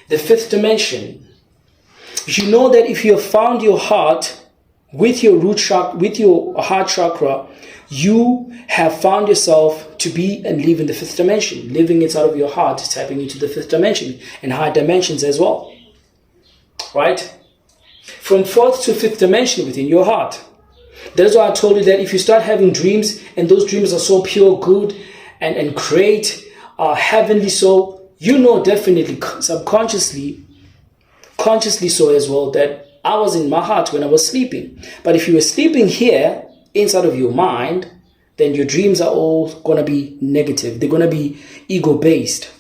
The fifth dimension. You know that if you have found your heart with your root chakra, with your heart chakra, you have found yourself to be and live in the fifth dimension. Living inside of your heart is tapping into the fifth dimension and higher dimensions as well. Right? From fourth to fifth dimension within your heart. That is why I told you that if you start having dreams, and those dreams are so pure, good, and great, heavenly so, you know definitely, subconsciously, consciously so as well, that I was in my heart when I was sleeping. But if you were sleeping here, inside of your mind, then your dreams are all going to be negative. They're going to be ego-based.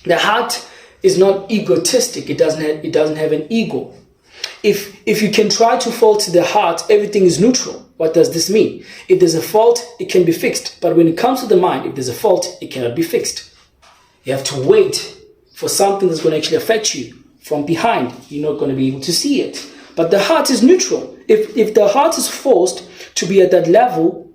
The heart is not egotistic. It doesn't have an ego. If you can try to fault the heart, everything is neutral. What does this mean? If there's a fault, it can be fixed. But when it comes to the mind, if there's a fault, it cannot be fixed. You have to wait for something that's going to actually affect you from behind. You're not going to be able to see it. But the heart is neutral. If the heart is forced to be at that level,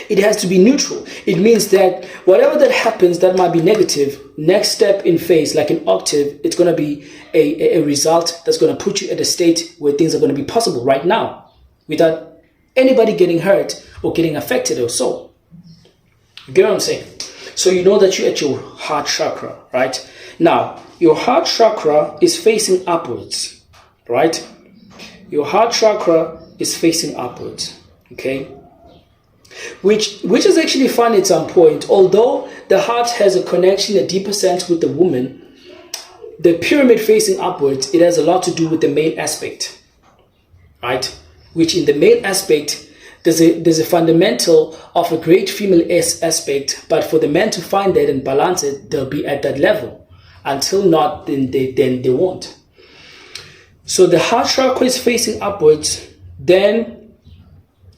it has to be neutral. It means that whatever that happens that might be negative, next step in phase, like an octave, it's going to be a result that's going to put you at a state where things are going to be possible right now without anybody getting hurt or getting affected or so. You get what I'm saying? So you know that you're at your heart chakra, right? Now, your heart chakra is facing upwards, right? Your heart chakra is facing upwards, okay? Which is actually fun at some point. Although the heart has a connection, a deeper sense with the woman, the pyramid facing upwards, it has a lot to do with the male aspect, right? Which in the male aspect, there's a fundamental of a great female aspect, but for the man to find that and balance it, they'll be at that level. Until not, then they won't. So the heart chakra is facing upwards, then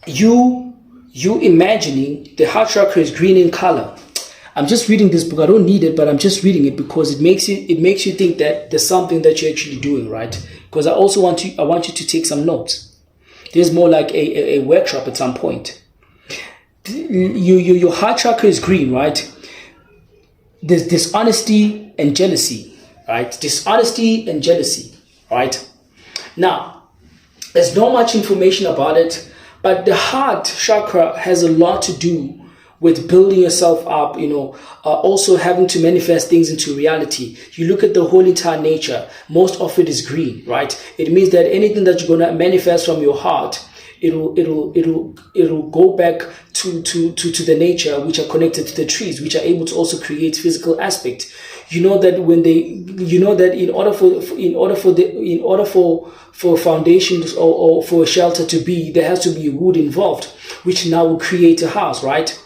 you imagining the heart chakra is green in color. I'm just reading this book. I don't need it, but I'm just reading it because it makes you think that there's something that you're actually doing, right? Because I want you to take some notes. There's more like a workshop at some point. Your heart chakra is green, right? There's dishonesty and jealousy, right? Dishonesty and jealousy, right? Now, there's not much information about it, but the heart chakra has a lot to do with building yourself up, also having to manifest things into reality. You look at the whole entire nature, most of it is green, right? It means that anything that you're going to manifest from your heart, it'll go back to the nature, which are connected to the trees, which are able to also create physical aspect. You know that in order for foundations or for a shelter to be, there has to be wood involved, which now will create a house, right?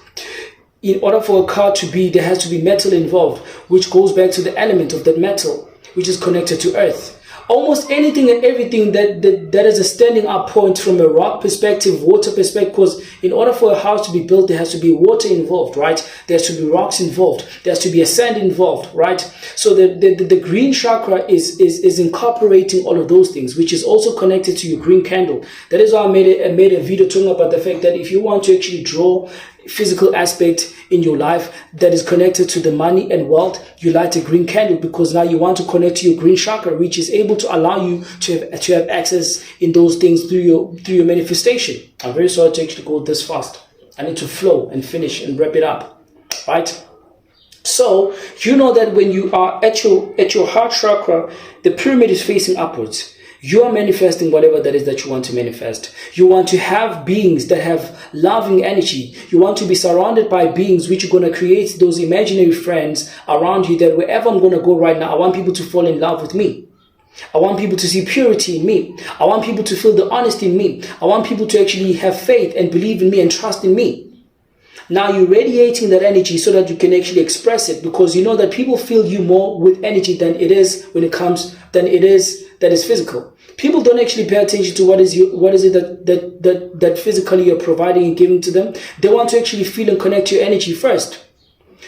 In order for a car to be, there has to be metal involved, which goes back to the element of that metal, which is connected to earth. Almost anything and everything that is a standing up point from a rock perspective, water perspective, because in order for a house to be built, there has to be water involved, right? There has to be rocks involved. There has to be a sand involved, right? So the green chakra is incorporating all of those things, which is also connected to your green candle. That is why I made a video talking about the fact that if you want to actually draw physical aspect in your life that is connected to the money and wealth, you light a green candle, because now you want to connect to your green chakra, which is able to allow you to have access in those things through your manifestation. I'm very sorry to actually go this fast. I need to flow and finish and wrap it up, right? So you know that when you are at your heart chakra, the pyramid is facing upwards. You are manifesting whatever that is that you want to manifest. You want to have beings that have loving energy. You want to be surrounded by beings which are going to create those imaginary friends around you, that wherever I'm going to go right now, I want people to fall in love with me. I want people to see purity in me. I want people to feel the honesty in me. I want people to actually have faith and believe in me and trust in me. Now you're radiating that energy so that you can actually express it, because you know that people feel you more with energy than it is that is physical. People don't actually pay attention to what is it that physically you're providing and giving to them. They want to actually feel and connect to your energy first.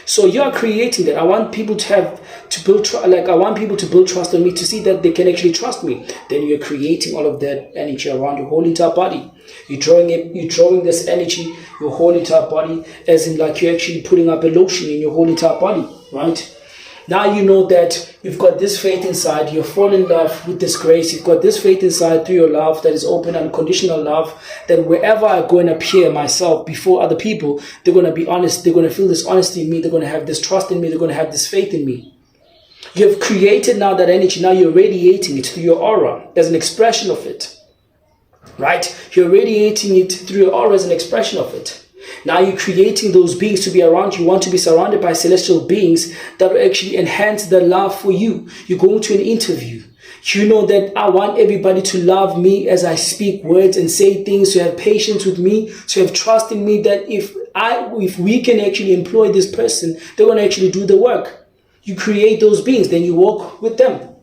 So you are creating that. I want people to build trust on me, to see that they can actually trust me. Then you're creating all of that energy around your whole entire body. You're drawing this energy, your whole entire body, as in like you're actually putting up a lotion in your whole entire body, right? Now you know that you've got this faith inside, you're falling in love with this grace, you've got this faith inside through your love that is open, unconditional love, that wherever I go and appear myself before other people, they're going to be honest, they're going to feel this honesty in me, they're going to have this trust in me, they're going to have this faith in me. You have created now that energy, now you're radiating it through your aura as an expression of it, right? You're radiating it through your aura as an expression of it. Now you're creating those beings to be around you. You want to be surrounded by celestial beings that will actually enhance their love for you. You go into an interview. You know that I want everybody to love me as I speak words and say things, to have patience with me, to have trust in me, that if we can actually employ this person, they're going to actually do the work. You create those beings, then you walk with them.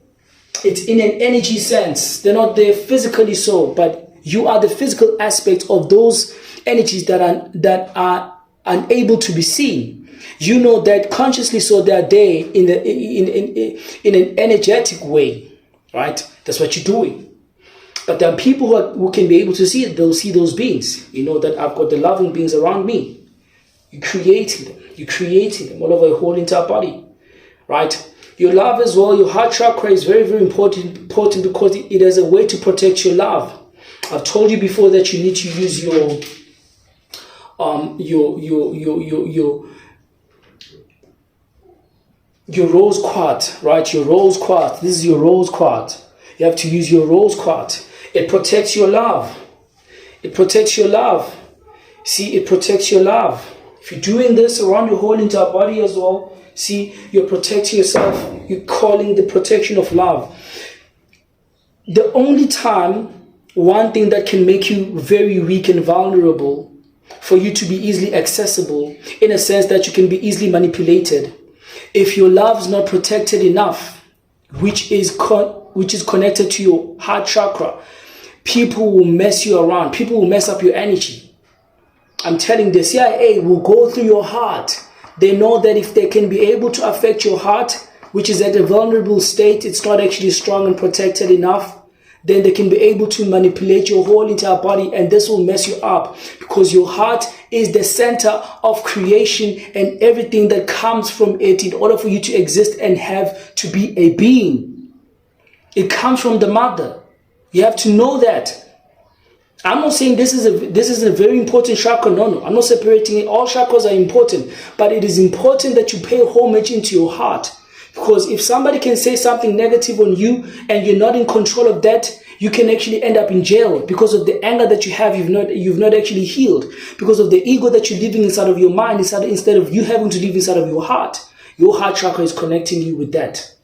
It's in an energy sense. They're not there physically so, but you are the physical aspect of those energies that are unable to be seen. You know that consciously so they are there in an energetic way, right? That's what you're doing. But there are people who can be able to see it. They'll see those beings. You know that I've got the loving beings around me. You're creating them. You're creating them all over your whole entire body, right? Your love as well, your heart chakra is very, very important because it is a way to protect your love. I've told you before that you need to use your rose quartz, right? Your rose quartz. This is your rose quartz. You have to use your rose quartz. It protects your love. It protects your love. See, it protects your love. If you're doing this around your whole entire body as well, see, you're protecting yourself. You're calling the protection of love. The only time, one thing that can make you very weak and vulnerable, for you to be easily accessible, in a sense that you can be easily manipulated, if your love is not protected enough, which is connected to your heart chakra, people will mess you around. People will mess up your energy. I'm telling you, the CIA will go through your heart. They know that if they can be able to affect your heart, which is at a vulnerable state, it's not actually strong and protected enough, then they can be able to manipulate your whole entire body, and this will mess you up, because your heart is the center of creation and everything that comes from it in order for you to exist and have to be a being. It comes from the mother. You have to know that. I'm not saying this is a very important chakra. No. I'm not separating it. All chakras are important, but it is important that you pay homage into your heart. Because if somebody can say something negative on you and you're not in control of that, you can actually end up in jail because of the anger that you have. You've not actually healed, because of the ego that you're living inside of your mind instead of you having to live inside of your heart. Your heart chakra is connecting you with that.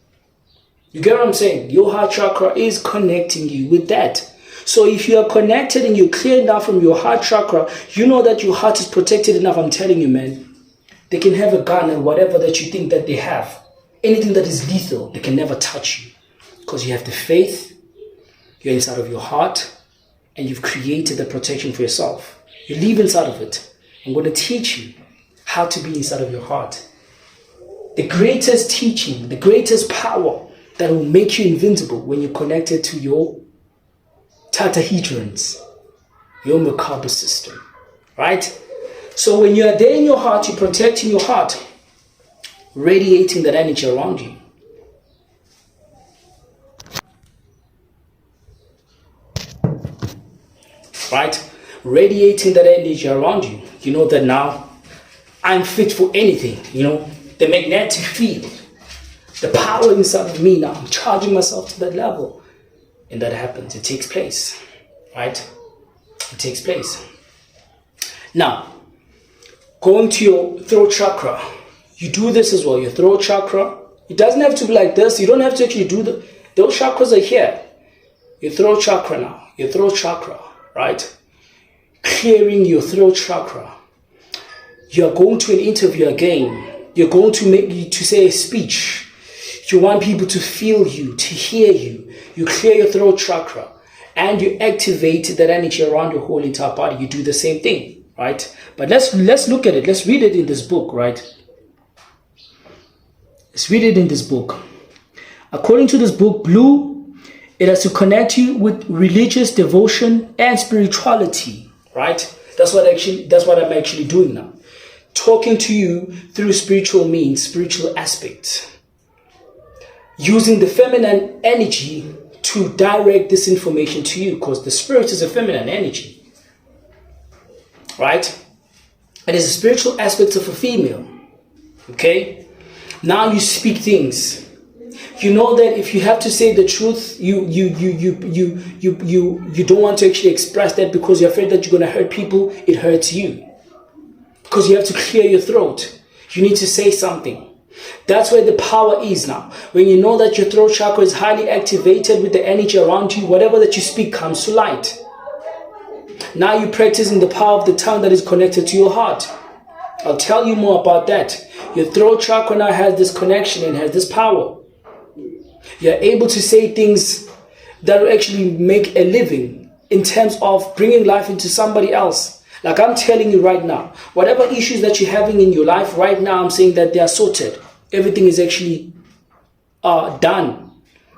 You get what I'm saying? Your heart chakra is connecting you with that. So if you are connected and you're clear enough from your heart chakra, you know that your heart is protected enough. I'm telling you, man, they can have a gun and whatever that you think that they have. Anything that is lethal, they can never touch you, because you have the faith, you're inside of your heart, and you've created the protection for yourself. You live inside of it. I'm going to teach you how to be inside of your heart. The greatest teaching, the greatest power that will make you invincible when you're connected to your tetrahedrons, your Merkaba system, right? So when you are there in your heart, you're protecting your heart, radiating that energy around you. Right? Radiating that energy around you. You know that now I'm fit for anything. You know, the magnetic field, the power inside of me now, I'm charging myself to that level. and that happens. It takes place, right? It takes place. Now, going to your throat chakra, you do this as well. Your throat chakra, it doesn't have to be like this. You don't have to actually do those chakras are here. Your throat chakra now, your throat chakra, right? Clearing your throat chakra. You're going to an interview again. You're going to say a speech. You want people to feel you, to hear you. You clear your throat chakra and you activate that energy around your whole entire body. You do the same thing, right? But let's look at it. Let's read it in this book, right? Let's read it in this book. According to this book, blue, it has to connect you with religious devotion and spirituality, right? That's what I'm actually doing now. Talking to you through spiritual means, spiritual aspects. Using the feminine energy to direct this information to you, because the spirit is a feminine energy, right? It is a spiritual aspect of a female, okay? Now you speak things. You know that if you have to say the truth, you don't want to actually express that because you're afraid that you're going to hurt people. It hurts you because you have to clear your throat. You need to say something. That's where the power is now. When you know that your throat chakra is highly activated with the energy around you, whatever that you speak comes to light. Now you're practicing the power of the tongue that is connected to your heart. I'll tell you more about that. Your throat chakra now has this connection and has this power. You're able to say things that will actually make a living in terms of bringing life into somebody else. Like I'm telling you right now, whatever issues that you're having in your life right now, I'm saying that they are sorted. Everything is actually done.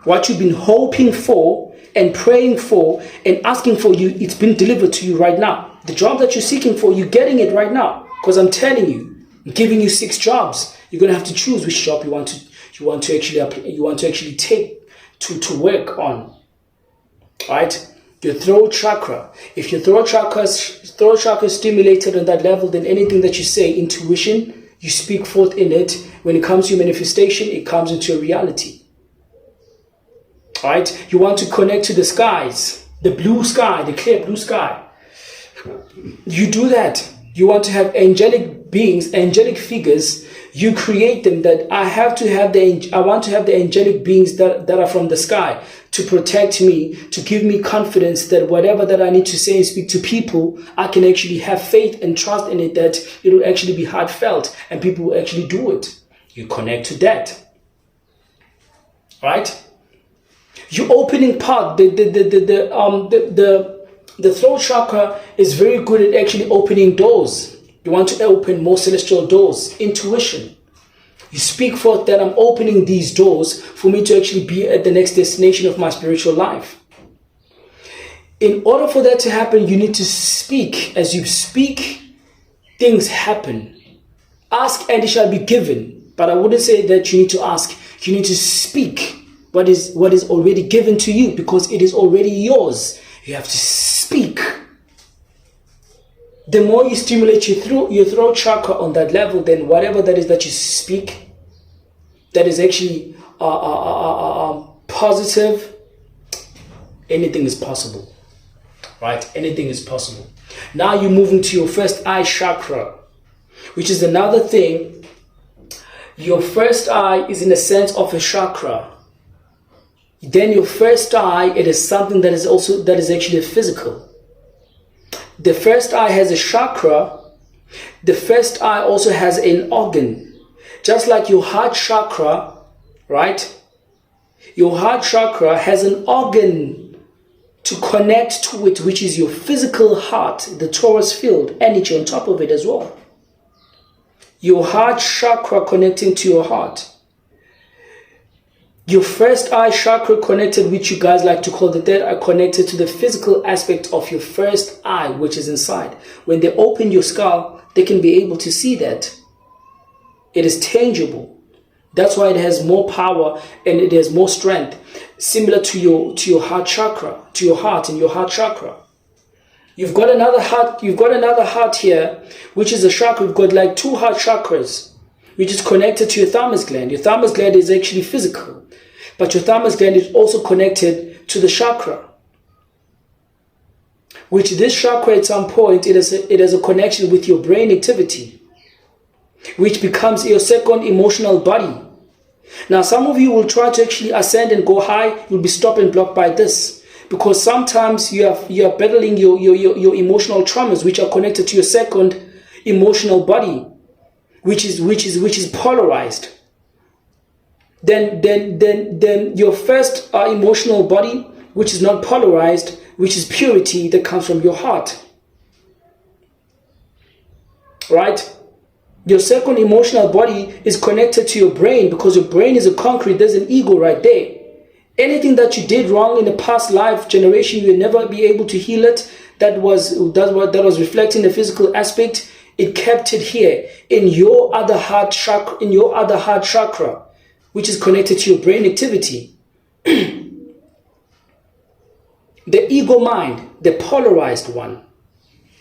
What you've been hoping for and praying for and asking for, it's been delivered to you right now. The job that you're seeking for, you're getting it right now. Because I'm telling you, I'm giving you 6 jobs. You're gonna have to choose which job you want to actually take to work on. Right? Your throat chakra. If your throat chakra is stimulated on that level, then anything that you say, intuition, you speak forth in it. When it comes to your manifestation, it comes into a reality. Right? You want to connect to the skies, the blue sky, the clear blue sky. You do that. You want to have angelic beings, angelic figures. You create them. That I want to have the angelic beings that are from the sky to protect me, to give me confidence that whatever that I need to say and speak to people, I can actually have faith and trust in it, that it will actually be heartfelt and people will actually do it. You connect to that, right? Your opening part, the throat chakra is very good at actually opening doors. You want to open more celestial doors, intuition. You speak forth that I'm opening these doors for me to actually be at the next destination of my spiritual life. In order for that to happen, you need to speak. As you speak, things happen. Ask and it shall be given. But I wouldn't say that you need to ask. You need to speak what is already given to you, because it is already yours. You have to speak. The more you stimulate your throat chakra on that level, then whatever that is that you speak, that is actually positive, anything is possible, right? Anything is possible. Now you move into your first eye chakra, which is another thing. Your first eye is in a sense of a chakra. Then your first eye, it is something that is actually physical. The first eye has a chakra. The first eye also has an organ. Just like your heart chakra, right? Your heart chakra has an organ to connect to it, which is your physical heart, the torus field, energy on top of it as well. Your heart chakra connecting to your heart. Your first eye chakra connected, which you guys like to call the third eye, connected to the physical aspect of your first eye, which is inside. When they open your skull, they can be able to see that. It is tangible. That's why it has more power and it has more strength, similar to your heart chakra, to your heart and your heart chakra. You've got another heart here, which is a chakra. You've got like 2 heart chakras, which is connected to your thymus gland. Your thymus gland is actually physical, but your thymus gland is also connected to the chakra, which this chakra at some point, it has a connection with your brain activity, which becomes your second emotional body. Now, some of you will try to actually ascend and go high. You'll be stopped and blocked by this, because sometimes you are battling your emotional traumas, which are connected to your second emotional body, which is polarized. Then your first emotional body, which is not polarized, which is purity that comes from your heart. Right? Your second emotional body is connected to your brain, because your brain is a concrete. There's an ego right there. Anything that you did wrong in the past life generation, you'll never be able to heal it. That was reflecting the physical aspect. It kept it here in your other heart chakra, which is connected to your brain activity. The ego mind, the polarized one,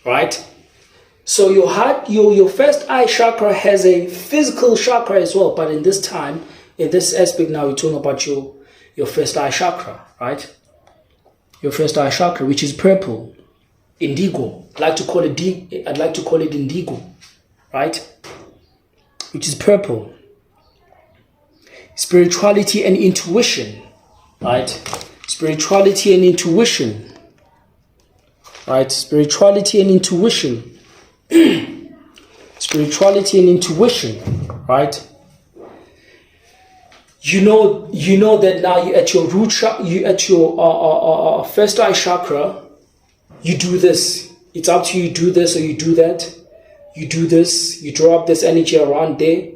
right? So your heart, your first eye chakra has a physical chakra as well, but in this time, in this aspect now, we're talking about your first eye chakra, right? Your first eye chakra, which is purple, indigo. I'd like to call it indigo, right? Which is purple. Spirituality and intuition, right? Spirituality and intuition, right? Spirituality and intuition. Spirituality and intuition, right? You know that now you at your root chakra, you at your first eye chakra, you do this. It's up to you. Do this or you do that. You do this. You draw up this energy around there.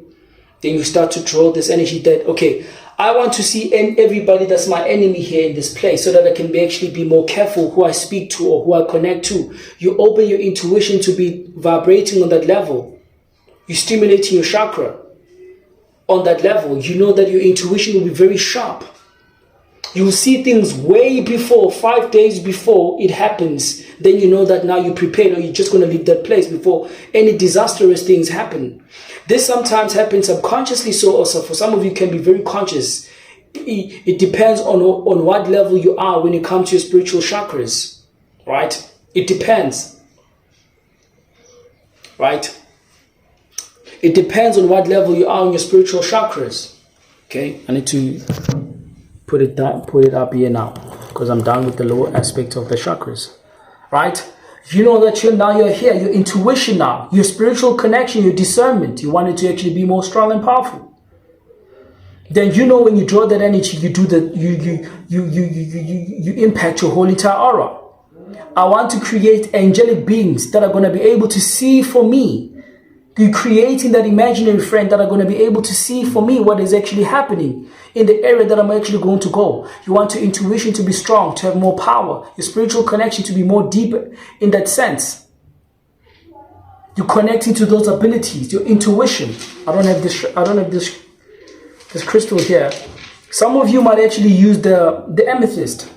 Then you start to draw this energy that, okay, I want to see everybody that's my enemy here in this place, so that I can actually be more careful who I speak to or who I connect to. You open your intuition to be vibrating on that level. You stimulate your chakra on that level. You know that your intuition will be very sharp. You will see things way before, 5 days before it happens. Then you know that now you're prepared, or you're just going to leave that place before any disastrous things happen. This sometimes happens subconsciously, so also for some of you can be very conscious. It depends on what level you are when it comes to your spiritual chakras, right? It depends, right? It depends on what level you are on your spiritual chakras. Okay, I need to put it up here now, because I'm done with the lower aspect of the chakras, right? You know that you're here, your intuition now, your spiritual connection, your discernment, you want it to actually be more strong and powerful. Then you know when you draw that energy, you do that, you impact your whole entire aura. I want to create angelic beings that are going to be able to see for me. You're creating that imaginary friend that are going to be able to see for me what is actually happening in the area that I'm actually going to go. You want your intuition to be strong, to have more power, your spiritual connection to be more deeper in that sense. You're connecting to those abilities, your intuition. I don't have this crystal here. Some of you might actually use the amethyst.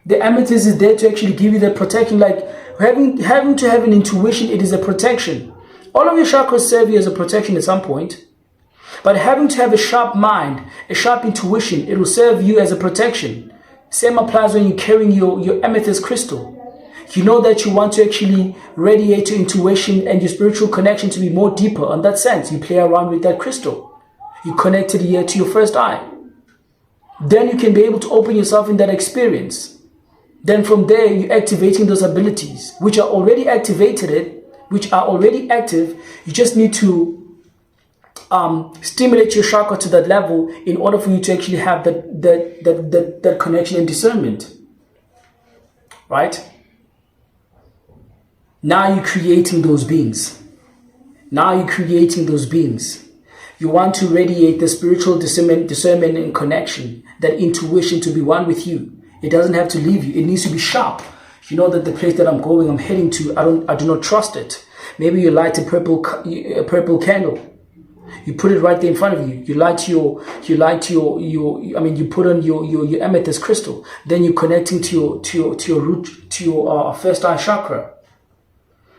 The amethyst is there to actually give you that protection, like having to have an intuition. It is a protection. All of your chakras serve you as a protection at some point. But having to have a sharp mind, a sharp intuition, it will serve you as a protection. Same applies when you're carrying your amethyst crystal. You know that you want to actually radiate your intuition and your spiritual connection to be more deeper. In that sense, you play around with that crystal. You connect it here to your first eye. Then you can be able to open yourself in that experience. Then from there, you're activating those abilities, which are already activated, which are already active. You just need to stimulate your chakra to that level in order for you to actually have that connection and discernment. Right? Now you're creating those beings. Now you're creating those beings. You want to radiate the spiritual discernment and connection, that intuition to be one with you. It doesn't have to leave you. It needs to be sharp. You know that the place that I'm heading to, I do not trust it. Maybe you light a purple candle. You put it right there in front of you. You put on your amethyst crystal. Then you're connecting to your root, to your first eye chakra.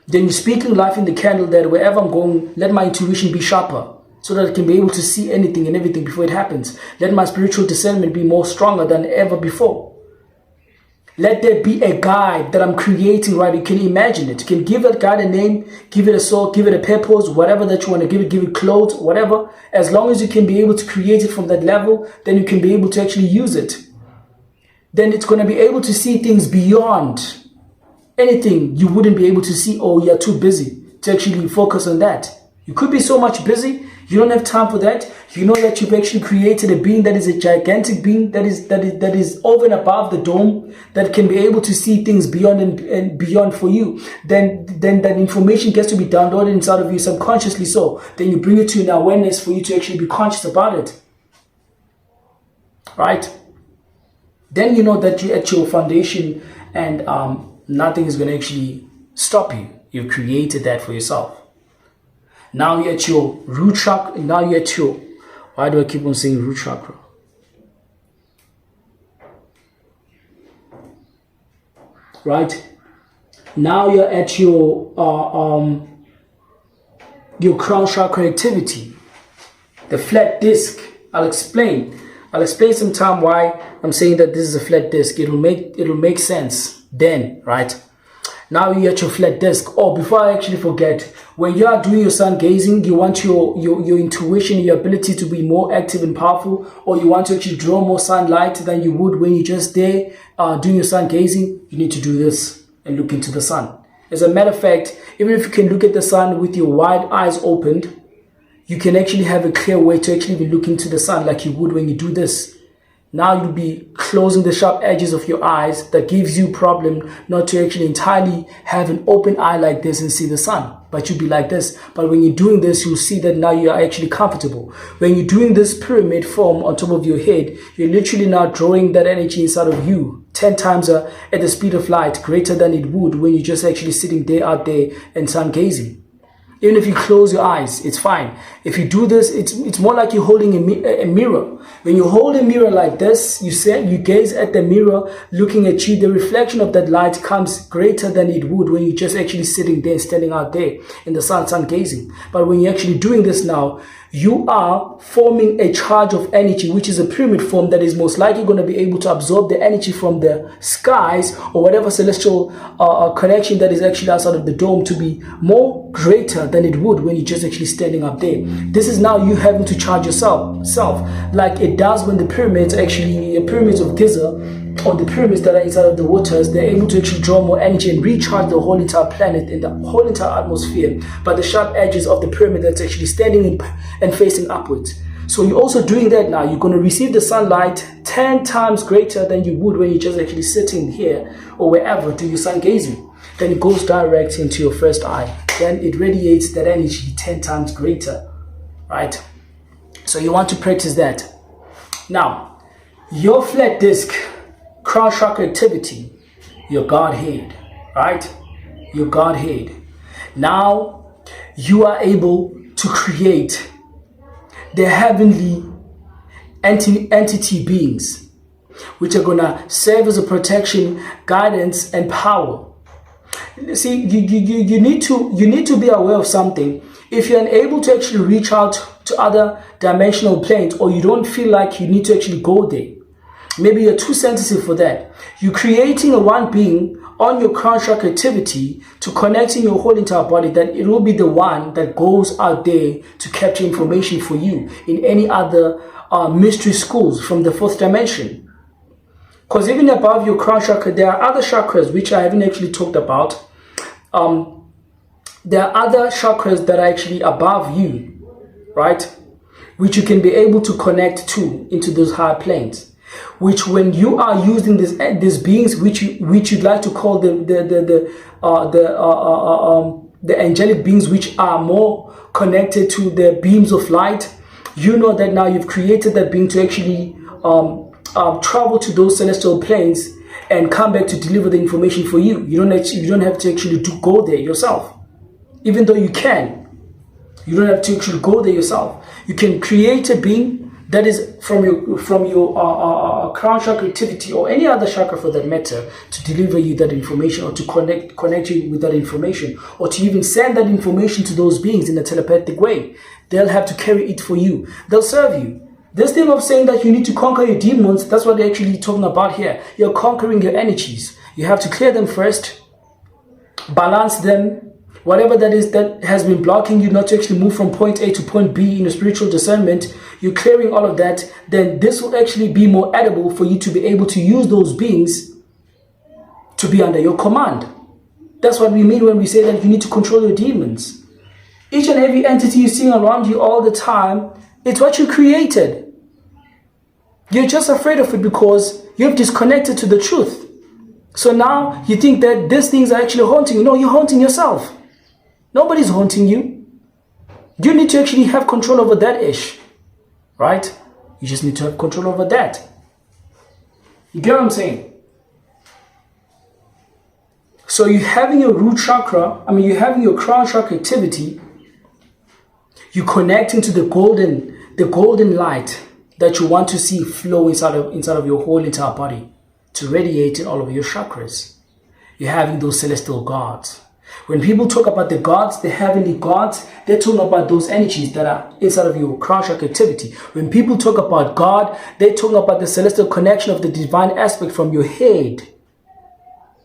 Then you're speaking life in the candle that wherever I'm going, let my intuition be sharper, so that I can be able to see anything and everything before it happens. Let my spiritual discernment be more stronger than ever before. Let there be a guide that I'm creating, right? You can imagine it. You can give that guide a name, give it a soul, give it a purpose, whatever that you want to give it clothes, whatever. As long as you can be able to create it from that level, then you can be able to actually use it. Then it's going to be able to see things beyond anything you wouldn't be able to see, or you're too busy to actually focus on that. You could be so much busy, you don't have time for that. You know that you've actually created a being that is a gigantic being that is over and above the dome, that can be able to see things beyond and beyond for you. Then that information gets to be downloaded inside of you subconsciously. So then you bring it to an awareness for you to actually be conscious about it. Right? Then you know that you're at your foundation, and nothing is going to actually stop you. You've created that for yourself. Now you're at your root chakra. Now you're at your, why do I keep on saying root chakra? Right? Now you're at your crown chakra activity. The flat disc. I'll explain sometime why I'm saying that this is a flat disc. It'll make sense then, right? Now you're at your flat disc. Oh, before I actually forget, when you are doing your sun gazing, you want your intuition, your ability to be more active and powerful, or you want to actually draw more sunlight than you would when you're just there doing your sun gazing, you need to do this and look into the sun. As a matter of fact, even if you can look at the sun with your wide eyes opened, you can actually have a clear way to actually be looking into the sun like you would when you do this. Now you'll be closing the sharp edges of your eyes. That gives you problem not to actually entirely have an open eye like this and see the sun, but you'll be like this. But when you're doing this, you'll see that now you are actually comfortable. When you're doing this pyramid form on top of your head, you're literally now drawing that energy inside of you 10 times at the speed of light, greater than it would when you're just actually sitting there out there and sun gazing. Even if you close your eyes, it's fine. If you do this, it's more like you're holding a mirror. When you hold a mirror like this, you gaze at the mirror looking at you, the reflection of that light comes greater than it would when you're just actually sitting there, standing out there in the sun gazing. But when you're actually doing this now, you are forming a charge of energy, which is a pyramid form that is most likely going to be able to absorb the energy from the skies or whatever celestial connection that is actually outside of the dome to be more greater than it would when you're just actually standing up there. This is now you having to charge yourself like it does when the pyramids of Giza, or the pyramids that are inside of the waters, they're able to actually draw more energy and recharge the whole entire planet and the whole entire atmosphere by the sharp edges of the pyramid that's actually standing and facing upwards. So you're also doing that now. You're going to receive the sunlight 10 times greater than you would when you're just actually sitting here or wherever do your sun gazing. Then it goes direct into your first eye. Then it radiates that energy 10 times greater, right? So you want to practice that. Now, your flat disc, crown chakra activity, your Godhead, right? Your Godhead. Now, you are able to create the heavenly entity beings, which are going to serve as a protection, guidance, and power. See, you need to be aware of something. If you're unable to actually reach out to other dimensional planes, or you don't feel like you need to actually go there, maybe you're too sensitive for that, you're creating a one being on your crown chakra activity to connect in your whole entire body, that it will be the one that goes out there to capture information for you in any other mystery schools from the fourth dimension. Because even above your crown chakra, there are other chakras which I haven't actually talked about. There are other chakras that are actually above you, right? Which you can be able to connect to into those higher planes. Which, when you are using these beings, which you'd like to call them the angelic beings, which are more connected to the beams of light, you know that now you've created that being to actually travel to those celestial planes and come back to deliver the information for you. You don't have to actually go there yourself, even though you can. You don't have to actually go there yourself. You can create a being that is from your crown chakra activity, or any other chakra for that matter, to deliver you that information, or to connect you with that information, or to even send that information to those beings in a telepathic way. They'll have to carry it for you. They'll serve you. This thing of saying that you need to conquer your demons, that's what they're actually talking about here. You're conquering your energies. You have to clear them first, balance them. Whatever that is that has been blocking you not to actually move from point A to point B in your spiritual discernment, you're clearing all of that, then this will actually be more edible for you to be able to use those beings to be under your command. That's what we mean when we say that you need to control your demons. Each and every entity you're seeing around you all the time, it's what you created. You're just afraid of it because you've disconnected to the truth. So now you think that these things are actually haunting you. No, you're haunting yourself. Nobody's haunting you. You need to actually have control over that ish. Right? You just need to have control over that. You get what I'm saying? So you're having your root chakra, you're having your crown chakra activity. You're connecting to the golden light that you want to see flow inside of your whole entire body to radiate in all of your chakras. You're having those celestial gods. When people talk about the gods, the heavenly gods, they're talking about those energies that are inside of your crown chakra activity. When people talk about God, they're talking about the celestial connection of the divine aspect from your head,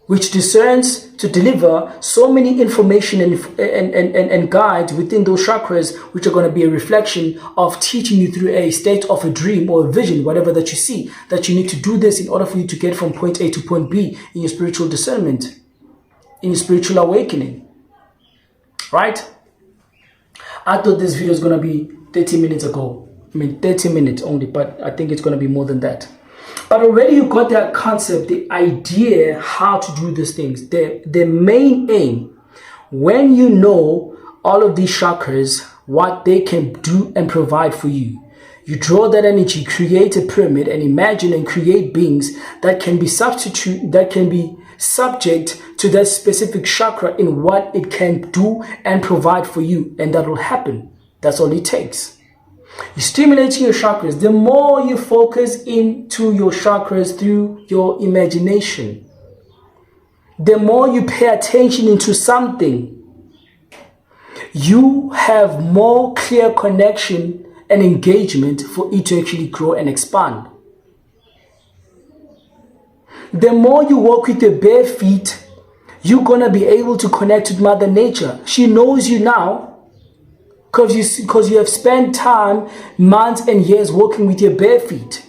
which discerns to deliver so many information and guides within those chakras, which are going to be a reflection of teaching you through a state of a dream or a vision, whatever that you see, that you need to do this in order for you to get from point A to point B in your spiritual discernment, in your spiritual awakening. Right? I thought this video was going to be 30 minutes ago. 30 minutes only, but I think it's going to be more than that. But already you got that concept, the idea how to do these things. The main aim, when you know all of these chakras, what they can do and provide for you, you draw that energy, create a pyramid, and imagine and create beings that can be subject to that specific chakra in what it can do and provide for you, and that will happen. That's all it takes. You're stimulating your chakras. The more you focus into your chakras through your imagination, the more you pay attention into something, you have more clear connection and engagement for it to actually grow and expand. The more you walk with your bare feet, you're going to be able to connect with Mother Nature. She knows you now, because you have spent time, months and years walking with your bare feet.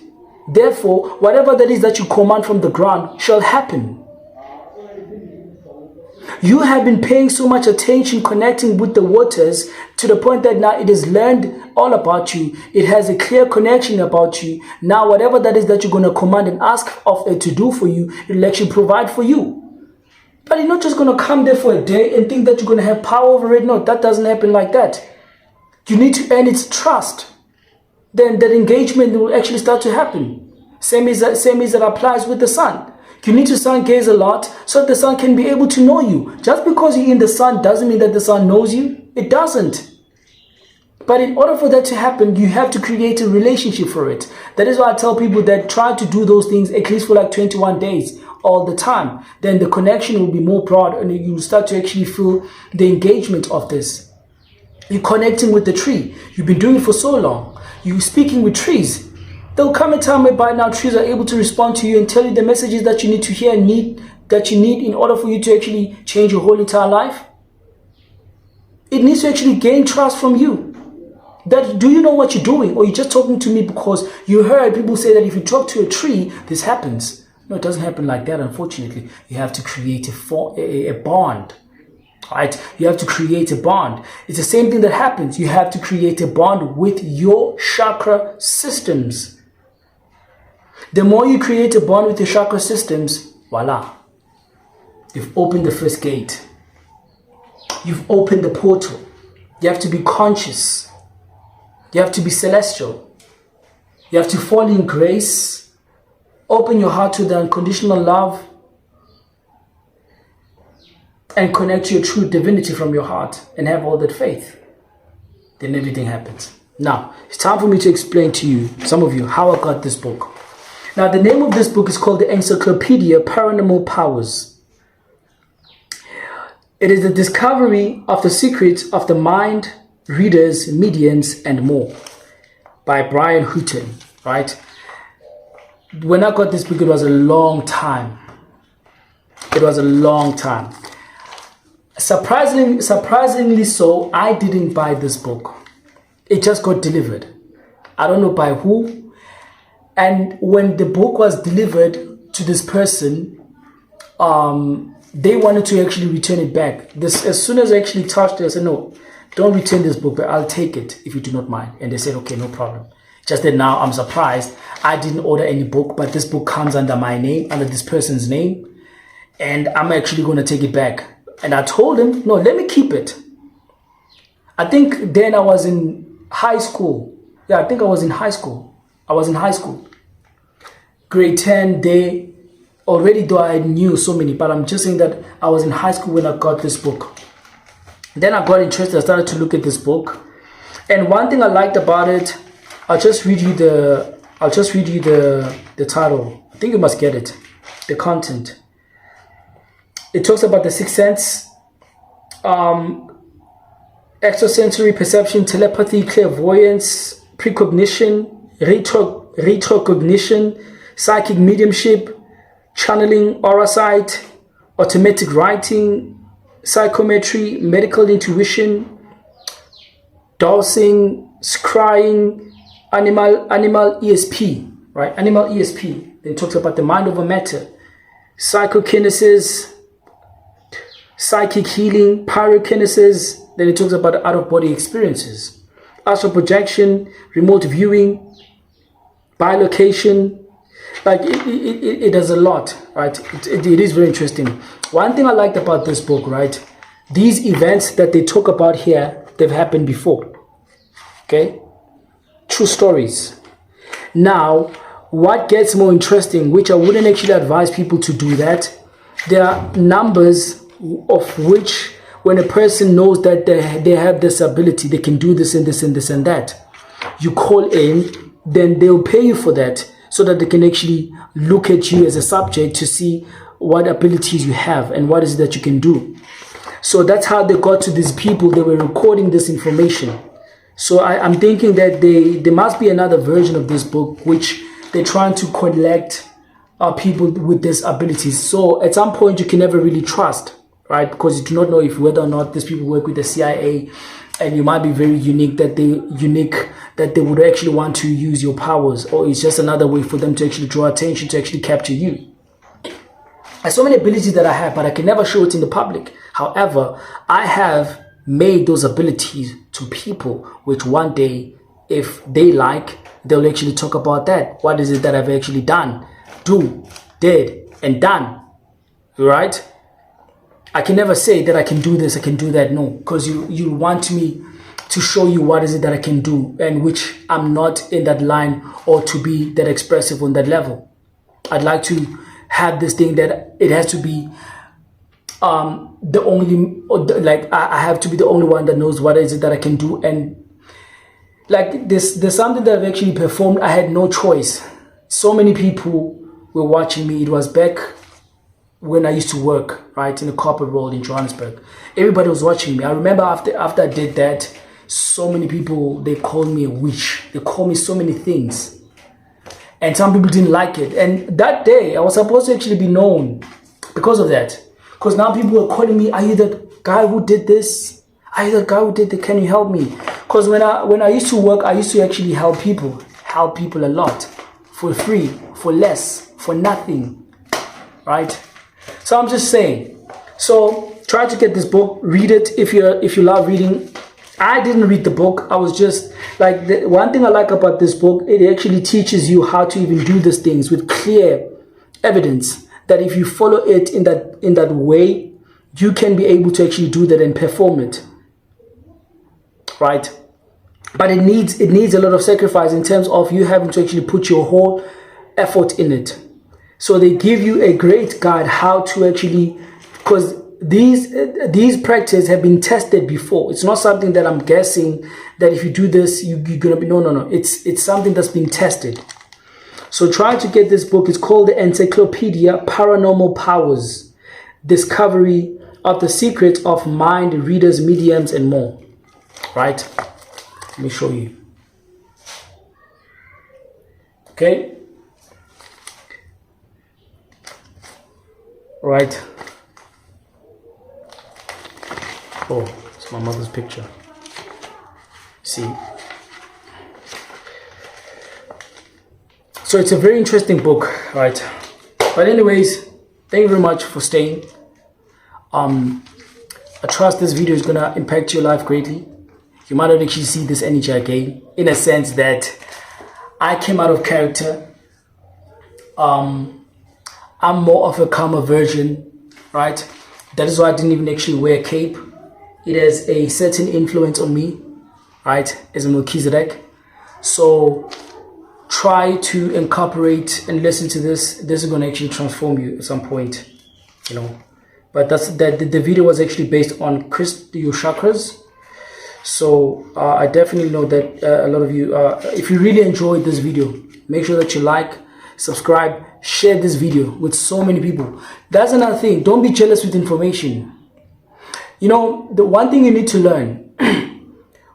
Therefore, whatever that is that you command from the ground shall happen. You have been paying so much attention, connecting with the waters, to the point that now it has learned all about you. It has a clear connection about you. Now, whatever that is that you're going to command and ask of it to do for you, it will actually provide for you. But you're not just going to come there for a day and think that you're going to have power over it. No, that doesn't happen like that. You need to earn its trust. Then that engagement will actually start to happen. Same as that applies with the sun. You need to sun gaze a lot so that the sun can be able to know you. Just because you're in the sun doesn't mean that the sun knows you. It doesn't. But in order for that to happen, you have to create a relationship for it. That is why I tell people that try to do those things at least for like 21 days all the time. Then the connection will be more broad and you'll start to actually feel the engagement of this. You're connecting with the tree. You've been doing it for so long. You're speaking with trees. There'll come a time whereby now trees are able to respond to you and tell you the messages that you need to hear and that you need in order for you to actually change your whole entire life. It needs to actually gain trust from you. That do you know what you're doing, or you're just talking to me because you heard people say that if you talk to a tree, this happens. No, it doesn't happen like that, unfortunately. You have to create a bond. Right? You have to create a bond. It's the same thing that happens. You have to create a bond with your chakra systems. The more you create a bond with your chakra systems, voila, you've opened the first gate. You've opened the portal. You have to be conscious. You have to be celestial. You have to fall in grace. Open your heart to the unconditional love and connect to your true divinity from your heart and have all that faith. Then everything happens. Now, it's time for me to explain to you, some of you, how I got this book. Now, the name of this book is called the Encyclopedia Paranormal Powers. It is the discovery of the secrets of the mind, readers, mediums, and more, by Brian Houghton, right? When I got this book, it was a long time. It was a long time. Surprisingly so, I didn't buy this book. It just got delivered. I don't know by who. And when the book was delivered to this person, they wanted to actually return it back. As soon as I actually touched it, I said, no, don't return this book, but I'll take it if you do not mind. And they said, okay, no problem. Just that now I'm surprised. I didn't order any book, but this book comes under my name, under this person's name. And I'm actually going to take it back. And I told him, no, let me keep it. I think then I was in high school. Yeah, I think I was in high school. Grade 10 day. Already though I knew so many, but I'm just saying that I was in high school when I got this book. Then I got interested. I started to look at this book. And one thing I liked about it, I'll just read you the title. I think you must get it. The content. It talks about the sixth sense, extrasensory perception, telepathy, clairvoyance, precognition, retrocognition, psychic mediumship, channeling, aura sight, automatic writing, psychometry, medical intuition, dowsing, scrying, animal ESP, right? Animal ESP. Then it talks about the mind over matter, psychokinesis, psychic healing, pyrokinesis. Then it talks about out-of-body experiences, astral projection, remote viewing, bilocation. Like it does a lot, right? It is very interesting. One thing I liked about this book, right? These events that they talk about here, they've happened before. Okay? True stories. Now, what gets more interesting, which I wouldn't actually advise people to do that, there are numbers of which when a person knows that they have this ability, they can do this and this and this and that. You call in, then they'll pay you for that so that they can actually look at you as a subject to see what abilities you have and what is it that you can do. So that's how they got to these people. They were recording this information. So I'm thinking that there must be another version of this book which they're trying to collect people with these abilities. So at some point you can never really trust, right? Because you do not know if whether or not these people work with the CIA, and you might be very unique that they would actually want to use your powers, or it's just another way for them to actually draw attention to actually capture you. There's so many abilities that I have, but I can never show it in the public. However, I have made those abilities to people, which one day, if they like, they'll actually talk about that. What is it that I've actually done, did, and done, right? I can never say that I can do this, I can do that. No, because you want me to show you what is it that I can do, and which I'm not in that line or to be that expressive on that level. I'd like to have this thing that it has to be the only, like I have to be the only one that knows what is it that I can do. And like there's something that I've actually performed. I had no choice. So many people were watching me. It was back when I used to work, right, in a corporate role in Johannesburg. Everybody was watching me. I remember after I did that, so many people, they called me a witch. They called me so many things. And some people didn't like it. And that day, I was supposed to actually be known because of that. Because now people were calling me, are you that guy who did this? Are you that guy who did that? Can you help me? Because when I used to work, I used to actually help people a lot. For free, for less, for nothing, right? So I'm just saying. So try to get this book, read it if you love reading. I didn't read the book. I was just like, the one thing I like about this book, it actually teaches you how to even do these things with clear evidence that if you follow it in that way, you can be able to actually do that and perform it, right? But it needs a lot of sacrifice in terms of you having to actually put your whole effort in it. So they give you a great guide how to actually, because these practices have been tested before. It's not something that I'm guessing that if you do this, you're gonna be, no. It's something that's been tested. So try to get this book. It's called the Encyclopedia Paranormal Powers, Discovery of the Secret of Mind Readers, Mediums, and more. Right? Let me show you. Okay. Right. Oh, it's my mother's picture. See. So it's a very interesting book, right? But anyways, thank you very much for staying. I trust this video is gonna impact your life greatly. You might not actually see this energy again, in a sense that I came out of character. I'm more of a calmer version, right? That is why I didn't even actually wear a cape. It has a certain influence on me, right? As a Melchizedek. So try to incorporate and listen to this. This is going to actually transform you at some point, you know. But the video was actually based on your chakras. So I definitely know that a lot of you, if you really enjoyed this video, make sure that you like, subscribe, share this video with so many people. That's another thing. Don't be jealous with information. You know, the one thing you need to learn,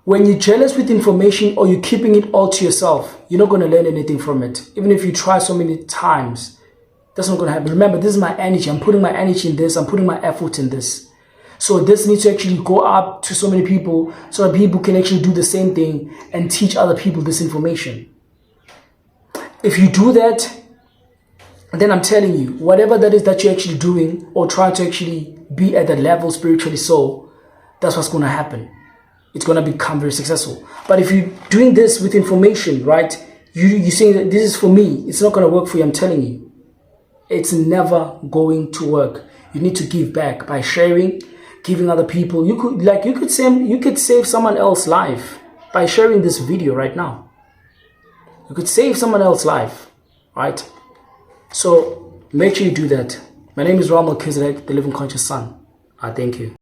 when you're jealous with information or you're keeping it all to yourself, you're not going to learn anything from it. Even if you try so many times, that's not going to happen. Remember, this is my energy. I'm putting my energy in this. I'm putting my effort in this. So this needs to actually go up to so many people so that people can actually do the same thing and teach other people this information. If you do that, then I'm telling you, whatever that is that you're actually doing or trying to actually be at that level spiritually, so that's what's going to happen. It's going to become very successful. But if you're doing this with information, right, you're saying that this is for me, it's not going to work for you. I'm telling you, it's never going to work. You need to give back by sharing, giving other people. You could save someone else's life by sharing this video right now. You could save someone else's life, right? So make sure you do that. My name is Melchizedek, the Living Conscious Son. I thank you.